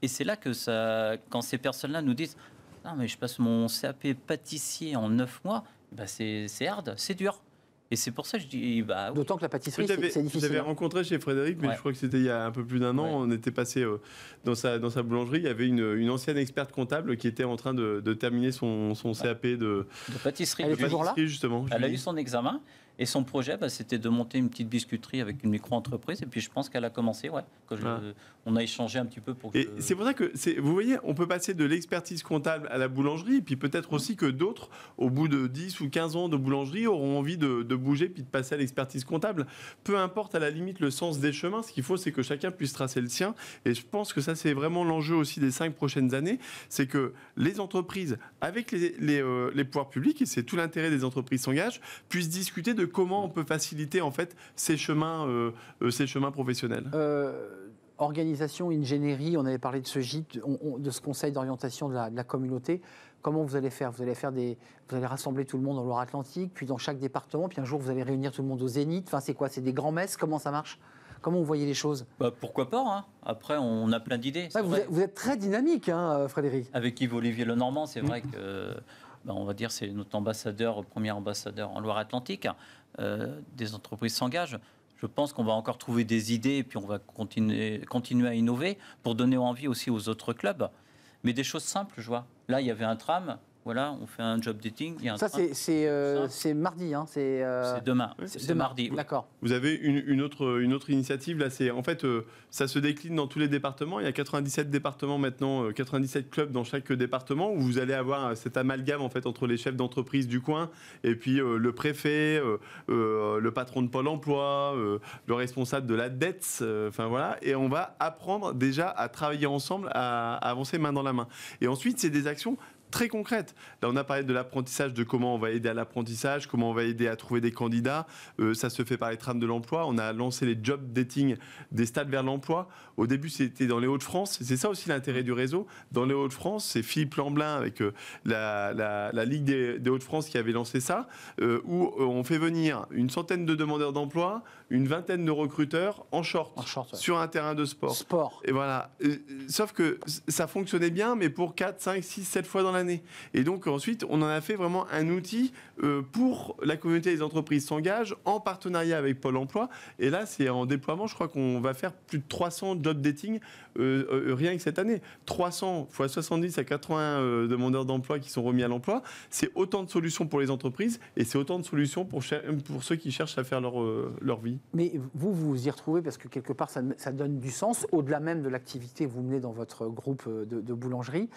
Et c'est là que quand ces personnes-là nous disent « Non, mais je passe mon CAP pâtissier en 9 mois, c'est hard, c'est dur ». Et c'est pour ça que je dis... D'autant que la pâtisserie, c'est difficile. J'avais rencontré chez Frédéric, mais je crois que c'était il y a un peu plus d'un an, on était passé dans sa boulangerie, il y avait une ancienne experte comptable qui était en train de terminer son CAP de pâtisserie. Elle est toujours là, justement. Elle a eu son examen. Et son projet, c'était de monter une petite biscuiterie avec une micro-entreprise. Et puis, je pense qu'elle a commencé, on a échangé un petit peu pour que... Et c'est pour ça que, vous voyez, on peut passer de l'expertise comptable à la boulangerie. Et puis peut-être aussi que d'autres, au bout de 10 ou 15 ans de boulangerie, auront envie de bouger puis de passer à l'expertise comptable. Peu importe, à la limite, le sens des chemins. Ce qu'il faut, c'est que chacun puisse tracer le sien. Et je pense que ça, c'est vraiment l'enjeu aussi des 5 prochaines années. C'est que les entreprises, avec les pouvoirs publics, et c'est tout l'intérêt des entreprises s'engagent, puissent discuter de comment on peut faciliter en fait ces chemins professionnels. Organisation, ingénierie, on avait parlé de ce GIT, de ce conseil d'orientation de la communauté. Comment vous allez faire ? Vous allez rassembler tout le monde en Loire-Atlantique, puis dans chaque département, puis un jour vous allez réunir tout le monde au Zénith. Enfin, c'est quoi ? C'est des grands messes ? Comment ça marche ? Comment vous voyez les choses ? Pourquoi pas, hein. Après, on a plein d'idées. Vous êtes très dynamique, hein, Frédéric. Avec Yves-Olivier Lenormand, c'est vrai que... on va dire c'est notre premier ambassadeur en Loire-Atlantique. Des entreprises s'engagent. Je pense qu'on va encore trouver des idées et puis on va continuer à innover pour donner envie aussi aux autres clubs. Mais des choses simples, je vois. Là, il y avait un tram. Voilà, on fait un job dating. Ça, c'est mardi. Hein, c'est demain. C'est mardi. D'accord. Vous avez une autre initiative. Là, en fait, ça se décline dans tous les départements. Il y a 97 départements maintenant, 97 clubs dans chaque département où vous allez avoir cet amalgame en fait, entre les chefs d'entreprise du coin et puis le préfet, le patron de Pôle emploi, le responsable de la dette. Voilà. Et on va apprendre déjà à travailler ensemble, à avancer main dans la main. Et ensuite, c'est des actions très concrètes. Là, on a parlé de l'apprentissage, de comment on va aider à l'apprentissage, comment on va aider à trouver des candidats. Ça se fait par les trames de l'emploi. On a lancé les job dating des stades vers l'emploi. Au début, c'était dans les Hauts-de-France. C'est ça aussi l'intérêt du réseau. Dans les Hauts-de-France, c'est Philippe Lamblin avec la Ligue des Hauts-de-France qui avait lancé ça, où on fait venir une centaine de demandeurs d'emploi, une vingtaine de recruteurs en short sur un terrain de sport. Et voilà. Sauf que ça fonctionnait bien, mais pour 4, 5, 6, 7 fois dans l'année. l'année. Et donc ensuite, on en a fait vraiment un outil pour la communauté des entreprises s'engagent en partenariat avec Pôle emploi. Et là, c'est en déploiement, je crois qu'on va faire plus de 300 job dating rien que cette année. 300 fois 70 à 80 demandeurs d'emploi qui sont remis à l'emploi. C'est autant de solutions pour les entreprises et c'est autant de solutions pour ceux qui cherchent à faire leur vie. Mais vous vous y retrouvez parce que quelque part, ça donne du sens, au-delà même de l'activité que vous menez dans votre groupe de boulangerie.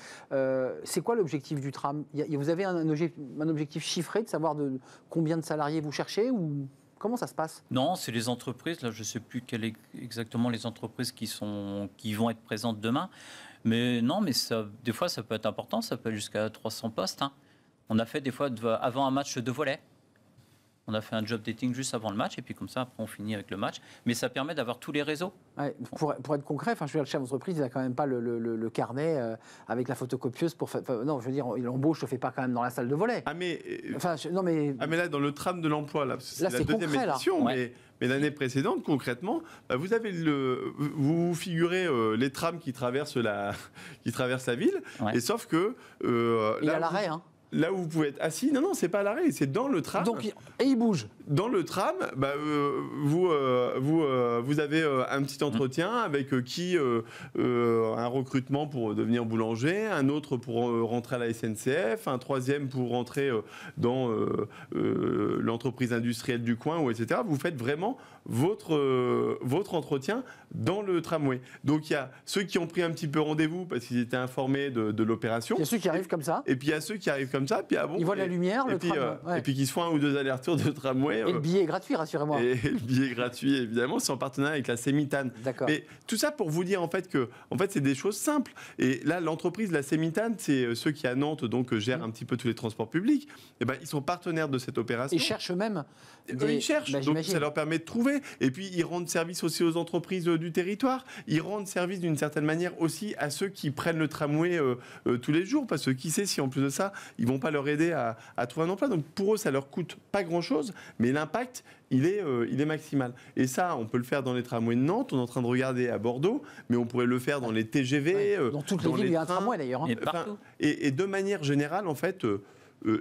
C'est quoi l'objectif du tram ? Vous avez un objectif chiffré de savoir de combien de salariés vous cherchez ou comment ça se passe ? Non, c'est les entreprises. Là, je ne sais plus quelles exactement les entreprises qui vont être présentes demain. Mais non, mais ça, des fois, ça peut être important. Ça peut être jusqu'à 300 postes. Hein. On a fait des fois, avant un match de volley, on a fait un job dating juste avant le match. Et puis comme ça, après, on finit avec le match. Mais ça permet d'avoir tous les réseaux. Ouais, pour être concret, je veux dire, le chef d'entreprise, il n'a quand même pas le carnet avec la photocopieuse pour faire. Non, je veux dire, l'embauche ne se fait pas quand même dans la salle de volley. Ah mais, non, mais là, dans le tram de l'emploi, là, c'est la deuxième concret, édition, là. mais l'année précédente, concrètement, vous avez vous figurez les trams qui traversent la ville, et sauf que il y a l'arrêt, hein. Là où vous pouvez être assis, non, c'est pas à l'arrêt, c'est dans le tram. Donc, et il bouge. Dans le tram, vous avez un petit entretien avec un recrutement pour devenir boulanger, un autre pour rentrer à la SNCF, un troisième pour rentrer dans l'entreprise industrielle du coin, etc. Vous faites vraiment votre entretien dans le tramway. Donc il y a ceux qui ont pris un petit peu rendez-vous parce qu'ils étaient informés de l'opération. Il y a ceux qui arrivent comme ça. Et puis il y a ceux qui arrivent comme ça. Puis, ils voient la lumière, le tramway. Et puis qui se font un ou deux allers-retours de tramway. Et le billet est gratuit, rassurez-moi. Et le billet est gratuit, évidemment, c'est en partenariat avec la Sémitane. D'accord. Mais tout ça pour vous dire en fait que c'est des choses simples. Et là, l'entreprise, la Sémitane, c'est ceux qui à Nantes donc gèrent un petit peu tous les transports publics. Et ils sont partenaires de cette opération. Ils cherchent eux-mêmes. Ils cherchent. Donc ça leur permet de trouver. Et puis ils rendent service aussi aux entreprises du territoire. Ils rendent service d'une certaine manière aussi à ceux qui prennent le tramway tous les jours, parce que qui sait si en plus de ça, ils vont pas leur aider à trouver un emploi. Donc pour eux, ça leur coûte pas grand-chose, mais l'impact, il est maximal. Et ça, on peut le faire dans les tramways de Nantes. On est en train de regarder à Bordeaux, mais on pourrait le faire dans les TGV, dans toutes les villes, il y a un tramway d'ailleurs. Et de manière générale, en fait.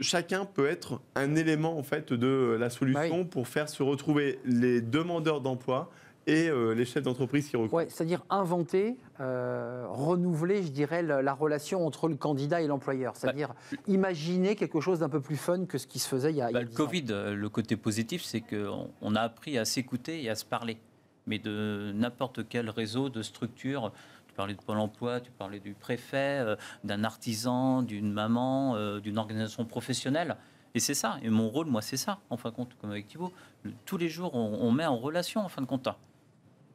Chacun peut être un élément en fait de la solution pour faire se retrouver les demandeurs d'emploi et les chefs d'entreprise qui recrutent. Ouais, c'est-à-dire inventer, renouveler, je dirais, la relation entre le candidat et l'employeur. C'est-à-dire imaginer quelque chose d'un peu plus fun que ce qui se faisait il y a 10 ans. Le Covid, le côté positif, c'est qu'on a appris à s'écouter et à se parler. Mais de n'importe quel réseau, de structure. Tu parlais de Pôle emploi, tu parlais du préfet, d'un artisan, d'une maman, d'une organisation professionnelle. Et c'est ça. Et mon rôle, moi, c'est ça, en fin de compte, comme avec Thibault. Tous les jours, on met en relation, en fin de compte,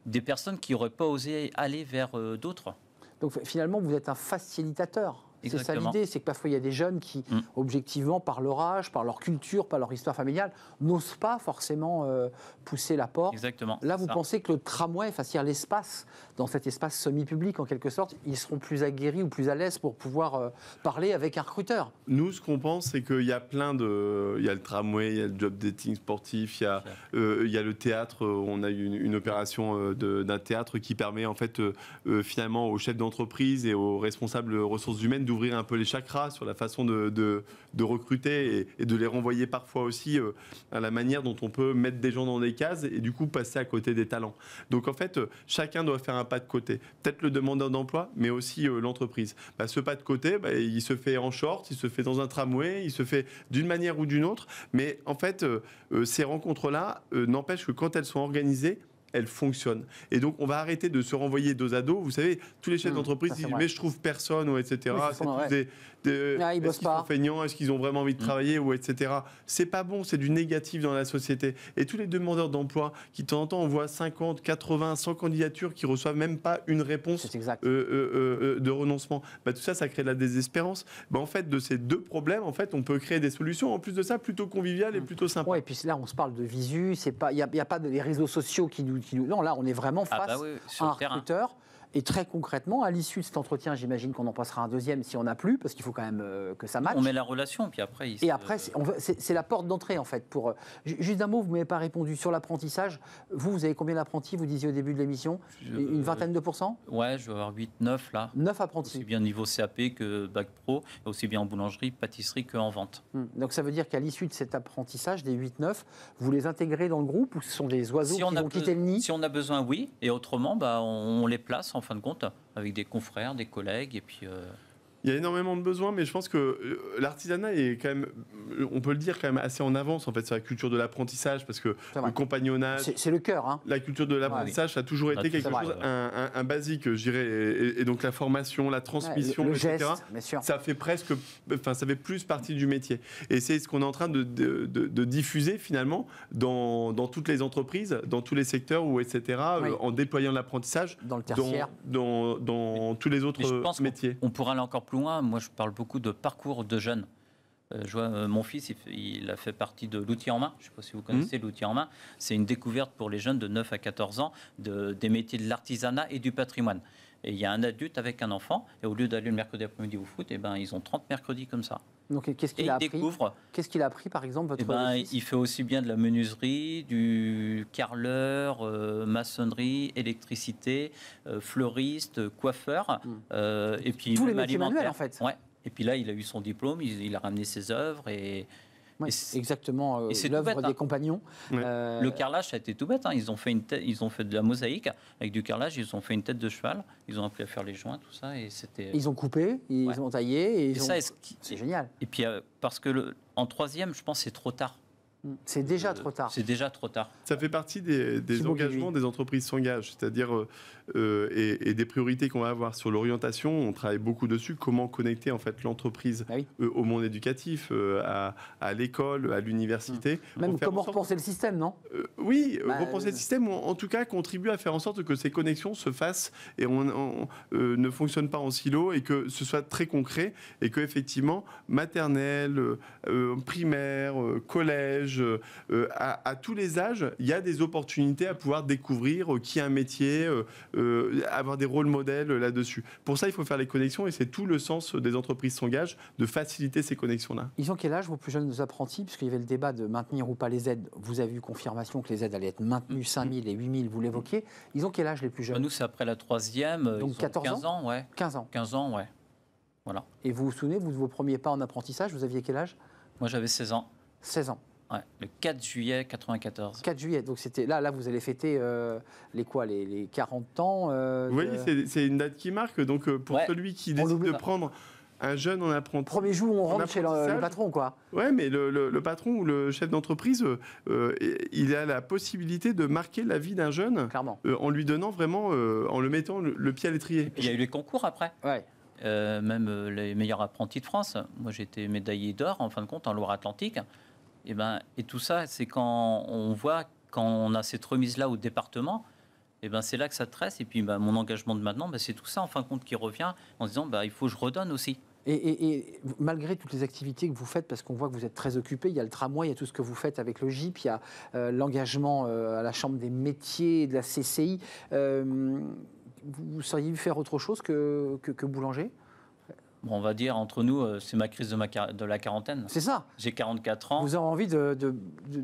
des personnes qui n'auraient pas osé aller vers d'autres. Donc finalement, vous êtes un facilitateur. C'est ça l'idée, c'est que parfois il y a des jeunes qui, objectivement, par leur âge, par leur culture, par leur histoire familiale, n'osent pas forcément pousser la porte. Exactement. Là, vous pensez que le tramway, c'est-à-dire l'espace, dans cet espace semi-public en quelque sorte, ils seront plus aguerris ou plus à l'aise pour pouvoir parler avec un recruteur. Nous, ce qu'on pense, c'est qu'il y a il y a le tramway, il y a le job dating sportif, il y a le théâtre. On a eu une opération d'un théâtre qui permet en fait finalement aux chefs d'entreprise et aux responsables ressources humaines d'ouvrir un peu les chakras sur la façon de recruter et de les renvoyer parfois aussi à la manière dont on peut mettre des gens dans des cases et du coup passer à côté des talents. Donc en fait, chacun doit faire un pas de côté. Peut-être le demandeur d'emploi, mais aussi l'entreprise. Ce pas de côté, il se fait en short, il se fait dans un tramway, il se fait d'une manière ou d'une autre. Mais en fait, ces rencontres-là n'empêchent que quand elles sont organisées, elle fonctionne. Et donc, on va arrêter de se renvoyer dos à dos. Vous savez, tous les chefs d'entreprise disent « mais je trouve personne » ou etc. Ils bossent pas. Sont feignants, est-ce qu'ils ont vraiment envie de travailler ou etc. C'est pas bon, c'est du négatif dans la société. Et tous les demandeurs d'emploi qui, de temps en temps, on voit 50, 80, 100 candidatures qui reçoivent même pas une réponse de renoncement. Tout ça, ça crée de la désespérance. En fait, de ces deux problèmes, en fait, on peut créer des solutions, en plus de ça, plutôt conviviales et plutôt sympas. Ouais, et puis là, on se parle de visu, il n'y a pas des réseaux sociaux qui nous... Non, là, on est vraiment face à un recruteur. Et très concrètement, à l'issue de cet entretien, j'imagine qu'on en passera un deuxième si on n'a plus, parce qu'il faut quand même que ça matche. On met la relation, puis après... Après, c'est la porte d'entrée, en fait. Juste un mot, vous ne m'avez pas répondu. Sur l'apprentissage, vous avez combien d'apprentis, vous disiez au début de l'émission? Une vingtaine de pourcents? Ouais, je vais avoir 8-9 là. 9 apprentis. Aussi bien niveau CAP que Bac Pro, et aussi bien en boulangerie, pâtisserie qu'en vente. Donc ça veut dire qu'à l'issue de cet apprentissage, des 8-9, vous les intégrez dans le groupe ou ce sont des oiseaux qui vont quitter le nid? Si on a besoin, oui. Et autrement, on les place en fin de compte avec des confrères, des collègues. Et puis, Il y a énormément de besoins, mais je pense que l'artisanat est quand même, on peut le dire, quand même assez en avance en fait sur la culture de l'apprentissage, parce que le compagnonnage, c'est le cœur. Hein. La culture de l'apprentissage, ça a toujours été quelque chose, un basique, je dirais, et donc la formation, la transmission, le etc. Geste, bien sûr. Ça fait ça fait plus partie du métier. Et c'est ce qu'on est en train de diffuser finalement dans toutes les entreprises, dans tous les secteurs, etc. En déployant l'apprentissage dans le tertiaire, dans tous les autres métiers. On pourra aller encore plus loin. Moi, je parle beaucoup de parcours de jeunes. Je vois mon fils, il a fait partie de l'outil en main. Je ne sais pas si vous connaissez l'outil en main. C'est une découverte pour les jeunes de 9 à 14 ans des métiers de l'artisanat et du patrimoine. Et il y a un adulte avec un enfant, et au lieu d'aller le mercredi après-midi au foot, ils ont 30 mercredis comme ça. Donc, qu'est-ce qu'il a appris ? Qu'est-ce qu'il a appris, par exemple, votre fils ? Il fait aussi bien de la menuiserie, du carreleur, maçonnerie, électricité, fleuriste, coiffeur, et puis tous les même métiers manuels, en fait. Ouais. Et puis là, il a eu son diplôme, il a ramené ses œuvres et... Oui, exactement, l'œuvre des compagnons. Ouais. Le carrelage, ça a été tout bête. Ils ont fait de la mosaïque avec du carrelage. Ils ont fait une tête de cheval. Ils ont appris à faire les joints, tout ça, et c'était. Ils ont coupé, ils ont taillé, c'est génial. Et puis parce que en troisième, je pense, c'est trop tard. C'est déjà trop tard. C'est déjà trop tard. Ça fait partie des engagements des entreprises s'engagent, c'est-à-dire et des priorités qu'on va avoir sur l'orientation. On travaille beaucoup dessus. Comment connecter en fait l'entreprise au monde éducatif, à l'école, à l'université. Même comment repenser le système, non ? Oui, repenser le système, ou en tout cas contribuer à faire en sorte que ces connexions se fassent et ne fonctionnent pas en silo, et que ce soit très concret, et que effectivement maternelle, primaire, collège, à tous les âges, il y a des opportunités à pouvoir découvrir qui a un métier, avoir des rôles modèles là-dessus. Pour ça, il faut faire les connexions, et c'est tout le sens des entreprises s'engagent, de faciliter ces connexions-là. Ils ont quel âge, vos plus jeunes apprentis ? Puisqu'il y avait le débat de maintenir ou pas les aides. Vous avez eu confirmation que les aides allaient être maintenues, 5 000 et 8 000, vous l'évoquiez. Ils ont quel âge, les plus jeunes ? Nous, c'est après la troisième. Donc 15 ans, ouais. 15 ans. 15 ans, ouais. Voilà. Et vous vous souvenez, de vos premiers pas en apprentissage, vous aviez quel âge ? Moi, j'avais 16 ans. 16 ans. Ouais, le 4 juillet 94. 4 juillet, donc c'était là vous allez fêter les 40 ans. Oui, c'est une date qui marque. Donc pour celui qui décide de prendre un jeune en apprentissage. Premier jour où on rentre chez le patron, quoi. Ouais, mais le patron ou le chef d'entreprise, il a la possibilité de marquer la vie d'un jeune, en lui donnant vraiment, en le mettant le pied à l'étrier. Il y a eu les concours après. Ouais. Même les meilleurs apprentis de France. Moi, j'ai été médaillé d'or en fin de compte en Loire-Atlantique. Et tout ça, c'est quand on voit, quand on a cette remise-là au département, c'est là que ça tresse. Et puis mon engagement de maintenant, c'est tout ça en fin de compte qui revient en se disant il faut que je redonne aussi. Et malgré toutes les activités que vous faites, parce qu'on voit que vous êtes très occupé, il y a le tramway, il y a tout ce que vous faites avec le GIP, il y a l'engagement à la Chambre des métiers de la CCI. Vous sauriez faire autre chose que boulanger ? On va dire, entre nous, c'est ma crise de la quarantaine. C'est ça. J'ai 44 ans. Vous avez envie de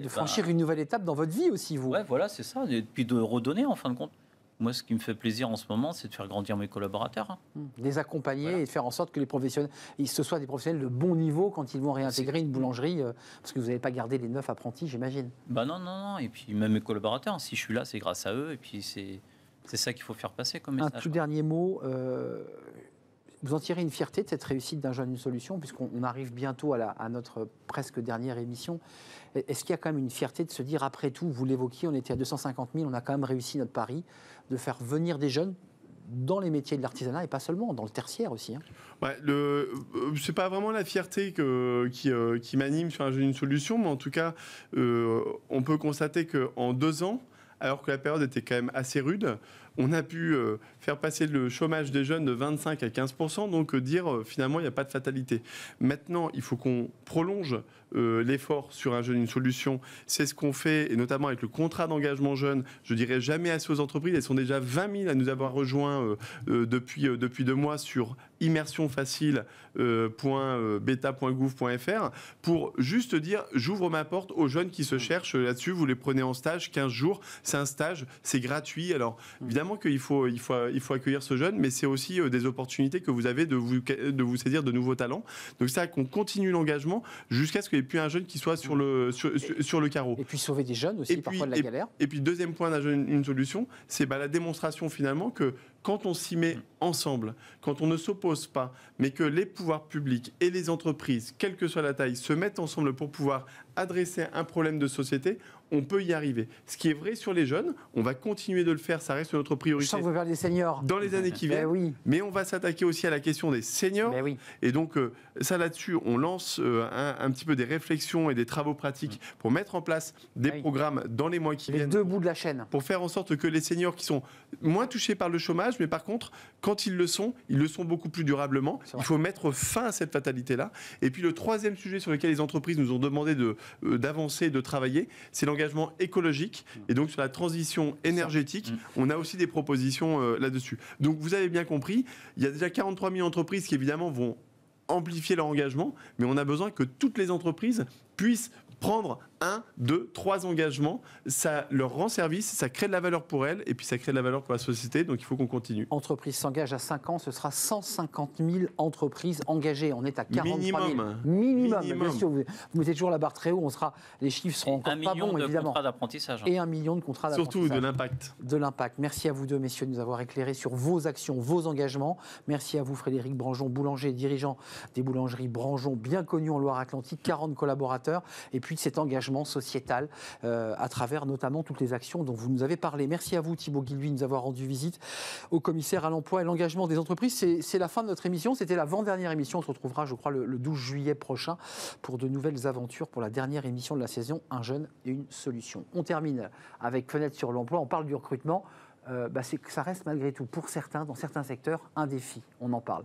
franchir une nouvelle étape dans votre vie aussi, vous. Ouais, voilà, c'est ça. Et puis de redonner, en fin de compte. Moi, ce qui me fait plaisir en ce moment, c'est de faire grandir mes collaborateurs. Les accompagner et de faire en sorte que les professionnels, ce soient des professionnels de bon niveau quand ils vont réintégrer une boulangerie, parce que vous n'avez pas gardé les 9 apprentis, j'imagine. Non. Et puis même mes collaborateurs, si je suis là, c'est grâce à eux. Et puis c'est ça qu'il faut faire passer comme message. Un tout dernier mot. Vous en tirez une fierté de cette réussite d'un jeune, une solution, puisqu'on arrive bientôt à notre presque dernière émission. Est-ce qu'il y a quand même une fierté de se dire, après tout, vous l'évoquiez, on était à 250 000, on a quand même réussi notre pari de faire venir des jeunes dans les métiers de l'artisanat, et pas seulement, dans le tertiaire aussi. Ouais, c'est pas vraiment la fierté qui m'anime sur un jeune, une solution, mais en tout cas, on peut constater qu'en 2 ans, alors que la période était quand même assez rude, On a pu faire passer le chômage des jeunes de 25 à 15%, donc dire finalement il n'y a pas de fatalité. Maintenant, il faut qu'on prolonge l'effort sur un jeune, une solution. C'est ce qu'on fait, et notamment avec le contrat d'engagement jeune. Je dirais jamais assez aux entreprises. Elles sont déjà 20 000 à nous avoir rejoints depuis 2 mois sur immersionfacile.beta.gouv.fr pour juste dire j'ouvre ma porte aux jeunes qui se cherchent là-dessus. Vous les prenez en stage, 15 jours. C'est un stage, c'est gratuit. Alors évidemment qu'il faut accueillir ce jeune, mais c'est aussi des opportunités que vous avez de vous saisir de nouveaux talents. Donc ça, qu'on continue l'engagement jusqu'à ce qu'il n'y ait plus un jeune qui soit sur le carreau. Et puis sauver des jeunes aussi, parfois de la galère. Et puis deuxième point d'un jeune, une solution, c'est la démonstration finalement que quand on s'y met ensemble, quand on ne s'oppose pas, mais que les pouvoirs publics et les entreprises, quelle que soit la taille, se mettent ensemble pour pouvoir adresser un problème de société, on peut y arriver. Ce qui est vrai sur les jeunes, on va continuer de le faire, ça reste notre priorité. Je sens que vous vers les seniors. Dans les années qui viennent, oui. Mais on va s'attaquer aussi à la question des seniors. Oui. Et donc, ça là-dessus, on lance un petit peu des réflexions et des travaux pratiques pour mettre en place des programmes dans les mois qui viennent. Les deux bouts de la chaîne. Pour faire en sorte que les seniors qui sont moins touchés par le chômage, mais par contre, quand ils le sont beaucoup plus durablement. Il faut mettre fin à cette fatalité-là. Et puis le troisième sujet sur lequel les entreprises nous ont demandé d'avancer, de travailler, c'est l'engagement écologique. Et donc sur la transition énergétique, on a aussi des propositions là-dessus. Donc vous avez bien compris, il y a déjà 43 000 entreprises qui évidemment vont amplifier leur engagement, mais on a besoin que toutes les entreprises puissent prendre 1, 2, 3 engagements, ça leur rend service, ça crée de la valeur pour elles et puis ça crée de la valeur pour la société, donc il faut qu'on continue. Entreprise s'engage à 5 ans, ce sera 150 000 entreprises engagées. On est à 43 000. Minimum. Bien sûr, vous mettez toujours la barre très haut, les chiffres seront encore pas bons, évidemment. 1 million de contrats d'apprentissage. Et 1 million de contrats d'apprentissage. Surtout de l'impact. De l'impact. Merci à vous deux, messieurs, de nous avoir éclairés sur vos actions, vos engagements. Merci à vous, Frédéric Branjon, boulanger, dirigeant des boulangeries Branjon, bien connu en Loire-Atlantique, 40 collaborateurs, et puis cet engagement sociétal à travers notamment toutes les actions dont vous nous avez parlé. Merci à vous, Thibaut Guilluy, de nous avoir rendu visite au commissaire à l'emploi et l'engagement des entreprises. C'est la fin de notre émission. C'était l'avant-dernière émission. On se retrouvera, je crois, le 12 juillet prochain pour de nouvelles aventures, pour la dernière émission de la saison, Un jeune et une solution. On termine avec Fenêtre sur l'emploi. On parle du recrutement. C'est que ça reste malgré tout, pour certains, dans certains secteurs, un défi. On en parle.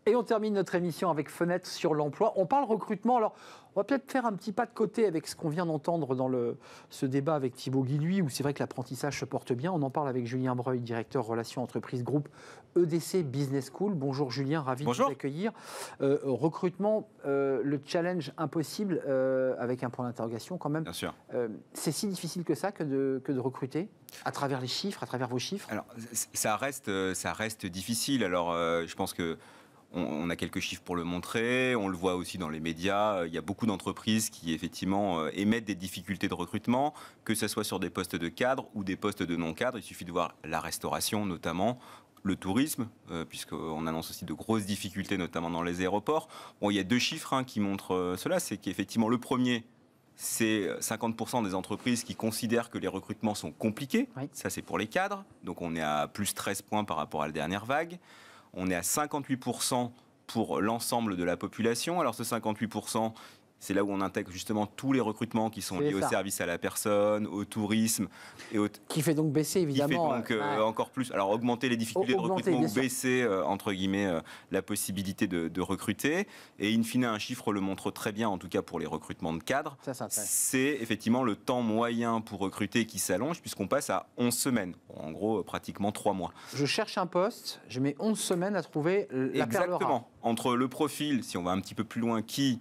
Et on termine notre émission avec Fenêtre sur l'emploi. On parle recrutement. Alors, on va peut-être faire un petit pas de côté avec ce qu'on vient d'entendre dans ce débat avec Thibaut Guilluy, où c'est vrai que l'apprentissage se porte bien. On en parle avec Julien Breuil, directeur relations entreprises groupe EDC Business School. Bonjour Julien, ravi de vous accueillir. Recrutement, le challenge impossible, avec un point d'interrogation quand même. Bien sûr. C'est si difficile que ça que de recruter à travers les chiffres, à travers vos chiffres? Alors, ça reste difficile. Alors, je pense que on a quelques chiffres pour le montrer, on le voit aussi dans les médias, il y a beaucoup d'entreprises qui effectivement émettent des difficultés de recrutement, que ce soit sur des postes de cadre ou des postes de non-cadre. Il suffit de voir la restauration notamment, le tourisme, puisqu'on annonce aussi de grosses difficultés notamment dans les aéroports. Bon, il y a 2 chiffres qui montrent cela, c'est qu'effectivement le premier, c'est 50% des entreprises qui considèrent que les recrutements sont compliqués. Oui. Ça, c'est pour les cadres. Donc on est à plus 13 points par rapport à la dernière vague. On est à 58% pour l'ensemble de la population. Alors ce 58%, c'est là où on intègre justement tous les recrutements qui sont liés au service à la personne, au tourisme. Qui fait donc baisser évidemment. Qui fait donc encore plus. Alors augmenter les difficultés de recrutement ou baisser, entre guillemets, la possibilité de recruter. Et in fine, un chiffre le montre très bien, en tout cas pour les recrutements de cadres. C'est effectivement le temps moyen pour recruter qui s'allonge, puisqu'on passe à 11 semaines. En gros, pratiquement 3 mois. Je cherche un poste, je mets 11 semaines à trouver la perle rare. Exactement. Entre le profil, si on va un petit peu plus loin, qui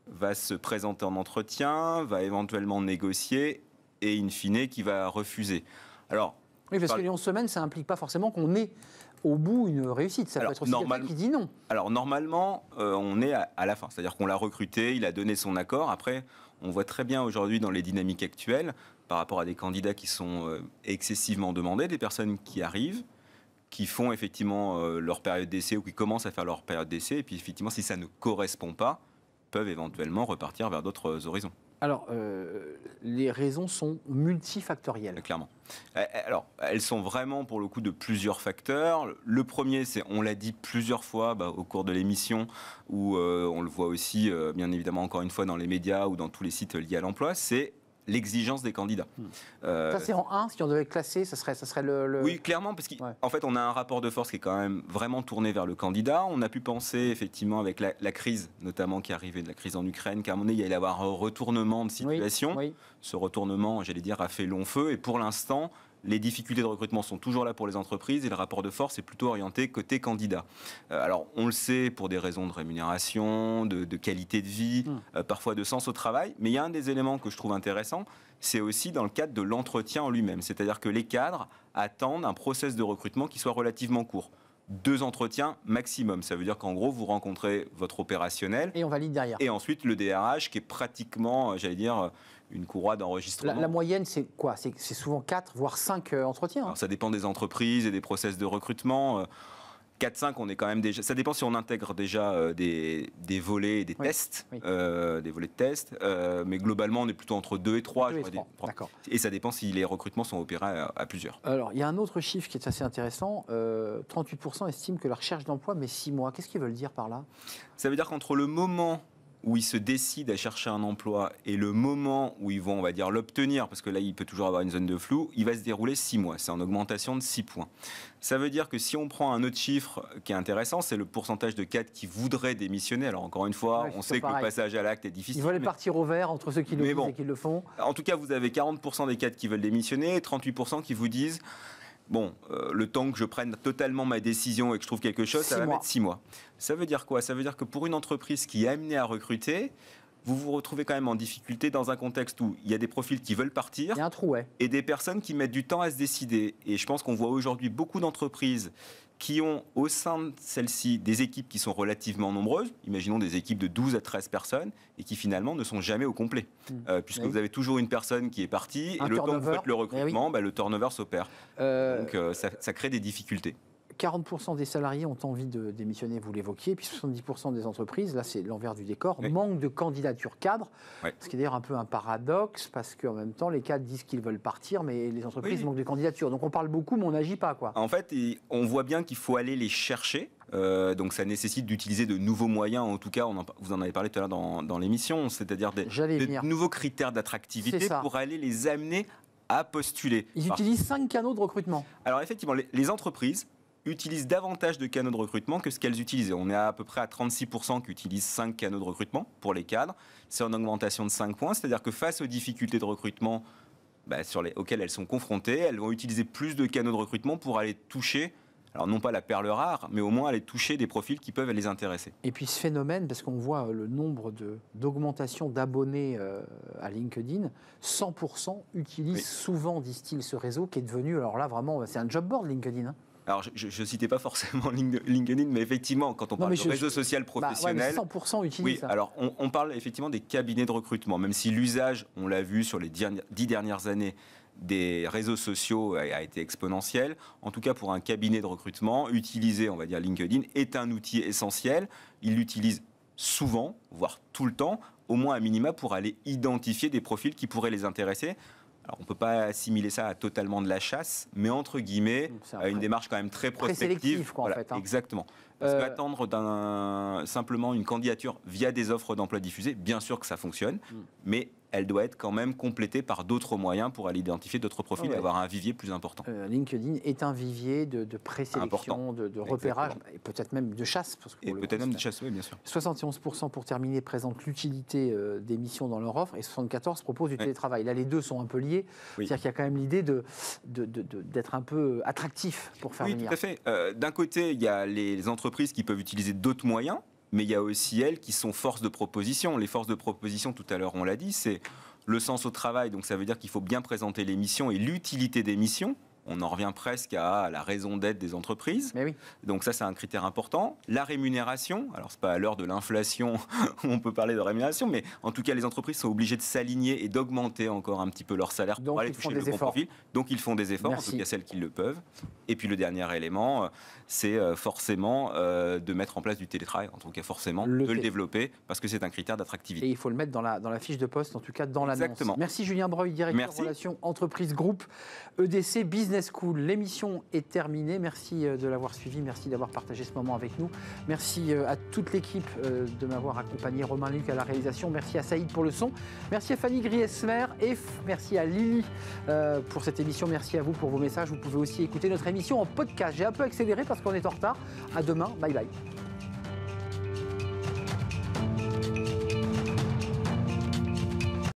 va se présenter en entretien, va éventuellement négocier et in fine qui va refuser. Alors, oui, parce que les 11 semaines, ça n'implique pas forcément qu'on ait au bout une réussite. Ça peut être aussi quelqu'un qui dit non. Alors normalement, on est à la fin. C'est-à-dire qu'on l'a recruté, il a donné son accord. Après, on voit très bien aujourd'hui dans les dynamiques actuelles, par rapport à des candidats qui sont excessivement demandés, des personnes qui arrivent, qui font effectivement leur période d'essai ou qui commencent à faire leur période d'essai. Et puis effectivement, si ça ne correspond pas, peuvent éventuellement repartir vers d'autres horizons. Alors, les raisons sont multifactorielles. Clairement. Alors, elles sont vraiment pour le coup de plusieurs facteurs. Le premier, c'est, on l'a dit plusieurs fois au cours de l'émission, où on le voit aussi, bien évidemment, encore une fois, dans les médias ou dans tous les sites liés à l'emploi, c'est l'exigence des candidats. Ça, c'est en 1, si on devait classer, ça serait le... Oui, clairement, parce qu'en fait, on a un rapport de force qui est quand même vraiment tourné vers le candidat. On a pu penser, effectivement, avec la crise, notamment qui est arrivée de la crise en Ukraine, qu'à un moment donné, il y allait avoir un retournement de situation. Oui. Ce retournement, j'allais dire, a fait long feu. Et pour l'instant, les difficultés de recrutement sont toujours là pour les entreprises et le rapport de force est plutôt orienté côté candidat. Alors, on le sait pour des raisons de rémunération, de qualité de vie, parfois de sens au travail, mais il y a un des éléments que je trouve intéressant, c'est aussi dans le cadre de l'entretien en lui-même. C'est-à-dire que les cadres attendent un process de recrutement qui soit relativement court. 2 entretiens maximum. Ça veut dire qu'en gros, vous rencontrez votre opérationnel. Et on valide derrière. Et ensuite, le DRH qui est pratiquement, j'allais dire, une courroie d'enregistrement. La moyenne, c'est quoi? C'est souvent 4, voire 5 entretiens. Alors, ça dépend des entreprises et des process de recrutement. 4-5, on est quand même déjà... Ça dépend si on intègre déjà des volets et des tests, des volets de tests, mais globalement, on est plutôt entre 2 et 3. D'accord. Et ça dépend si les recrutements sont opérés à plusieurs. Alors, il y a un autre chiffre qui est assez intéressant. 38% estiment que la recherche d'emploi met 6 mois. Qu'est-ce qu'ils veulent dire par là? Ça veut dire qu'entre le moment où ils se décident à chercher un emploi et le moment où ils vont, on va dire, l'obtenir, parce que là, il peut toujours avoir une zone de flou, il va se dérouler 6 mois. C'est en augmentation de 6 points. Ça veut dire que si on prend un autre chiffre qui est intéressant, c'est le pourcentage de cadres qui voudraient démissionner. Alors, encore une fois, on sait que le passage à l'acte est difficile. Ils veulent partir au vert entre ceux qui le disent et qui le font. En tout cas, vous avez 40% des cadres qui veulent démissionner et 38% qui vous disent... Bon, le temps que je prenne totalement ma décision et que je trouve quelque chose, ça va mettre 6 mois. Ça veut dire quoi? Ça veut dire que pour une entreprise qui est amenée à recruter, vous vous retrouvez quand même en difficulté dans un contexte où il y a des profils qui veulent partir. Il y a un trou, et des personnes qui mettent du temps à se décider. Et je pense qu'on voit aujourd'hui beaucoup d'entreprises qui ont au sein de celles-ci des équipes qui sont relativement nombreuses, imaginons des équipes de 12 à 13 personnes, et qui finalement ne sont jamais au complet. Puisque vous avez toujours une personne qui est partie, et le temps que vous faites le recrutement, le turnover s'opère. Donc ça crée des difficultés. 40% des salariés ont envie de démissionner, vous l'évoquiez, puis 70% des entreprises, là c'est l'envers du décor, manque de candidatures cadres, ce qui est d'ailleurs un peu un paradoxe, parce qu'en même temps les cadres disent qu'ils veulent partir, mais les entreprises manquent de candidatures. Donc on parle beaucoup, mais on n'agit pas, quoi. En fait, on voit bien qu'il faut aller les chercher, donc ça nécessite d'utiliser de nouveaux moyens, en tout cas, vous en avez parlé tout à l'heure dans l'émission, c'est-à-dire de nouveaux critères d'attractivité pour aller les amener à postuler. Ils utilisent 5 canaux de recrutement. Alors effectivement, les entreprises utilisent davantage de canaux de recrutement que ce qu'elles utilisaient. On est à peu près à 36% qui utilisent 5 canaux de recrutement pour les cadres. C'est en augmentation de 5 points, c'est-à-dire que face aux difficultés de recrutement auxquelles elles sont confrontées, elles vont utiliser plus de canaux de recrutement pour aller toucher, alors non pas la perle rare, mais au moins aller toucher des profils qui peuvent les intéresser. Et puis ce phénomène, parce qu'on voit le nombre d'augmentation d'abonnés à LinkedIn, 100% utilisent souvent, disent-ils, ce réseau qui est devenu, alors là vraiment, c'est un job board LinkedIn, hein. Alors, je ne citais pas forcément LinkedIn, mais effectivement, quand on parle de réseau social professionnel... 100% utilisent ça. Alors, on parle effectivement des cabinets de recrutement, même si l'usage, on l'a vu sur les 10 dernières années, des réseaux sociaux a été exponentiel. En tout cas, pour un cabinet de recrutement, utiliser, on va dire, LinkedIn est un outil essentiel. Il l'utilise souvent, voire tout le temps, au moins à minima, pour aller identifier des profils qui pourraient les intéresser. Alors, on ne peut pas assimiler ça à totalement de la chasse, mais entre guillemets, à une démarche quand même très prospective. Très sélective, quoi, en fait. Hein. Exactement. Parce qu'attendre simplement une candidature via des offres d'emploi diffusées, bien sûr que ça fonctionne, mais elle doit être quand même complétée par d'autres moyens pour aller identifier d'autres profils et avoir un vivier plus important. LinkedIn est un vivier de présélection, de repérage, et peut-être même de chasse. Et peut-être même de chasse, oui, bien sûr. 71% pour terminer présentent l'utilité des missions dans leur offre et 74% proposent du télétravail. Là, les deux sont un peu liés. C'est-à-dire qu'il y a quand même l'idée d'être un peu attractif pour faire venir. Oui, tout à fait. D'un côté, il y a les entreprises qui peuvent utiliser d'autres moyens, mais il y a aussi elles qui sont forces de proposition. Les forces de proposition, tout à l'heure, on l'a dit, c'est le sens au travail. Donc ça veut dire qu'il faut bien présenter les missions et l'utilité des missions. on en revient presque à la raison d'être des entreprises. Mais oui. Donc ça, c'est un critère important. La rémunération, alors c'est pas à l'heure de l'inflation où on peut parler de rémunération, mais en tout cas, les entreprises sont obligées de s'aligner et d'augmenter encore un petit peu leur salaire Donc, pour aller ils font toucher le des bon efforts. profil. Donc ils font des efforts, Merci. en tout cas celles qui le peuvent. Et puis le dernier élément, c'est forcément de mettre en place du télétravail, en tout cas forcément, de le développer, parce que c'est un critère d'attractivité. Et il faut le mettre dans la fiche de poste, en tout cas dans l'annonce. Exactement. Merci Julien Breuil, directeur Merci. relations entreprise groupe EDC Business School. L'émission est terminée. Merci de l'avoir suivi. Merci d'avoir partagé ce moment avec nous. Merci à toute l'équipe de m'avoir accompagné. Romain Luc à la réalisation. Merci à Saïd pour le son. Merci à Fanny Griesmer et merci à Lily pour cette émission. Merci à vous pour vos messages. Vous pouvez aussi écouter notre émission en podcast. J'ai un peu accéléré parce qu'on est en retard. À demain. Bye bye.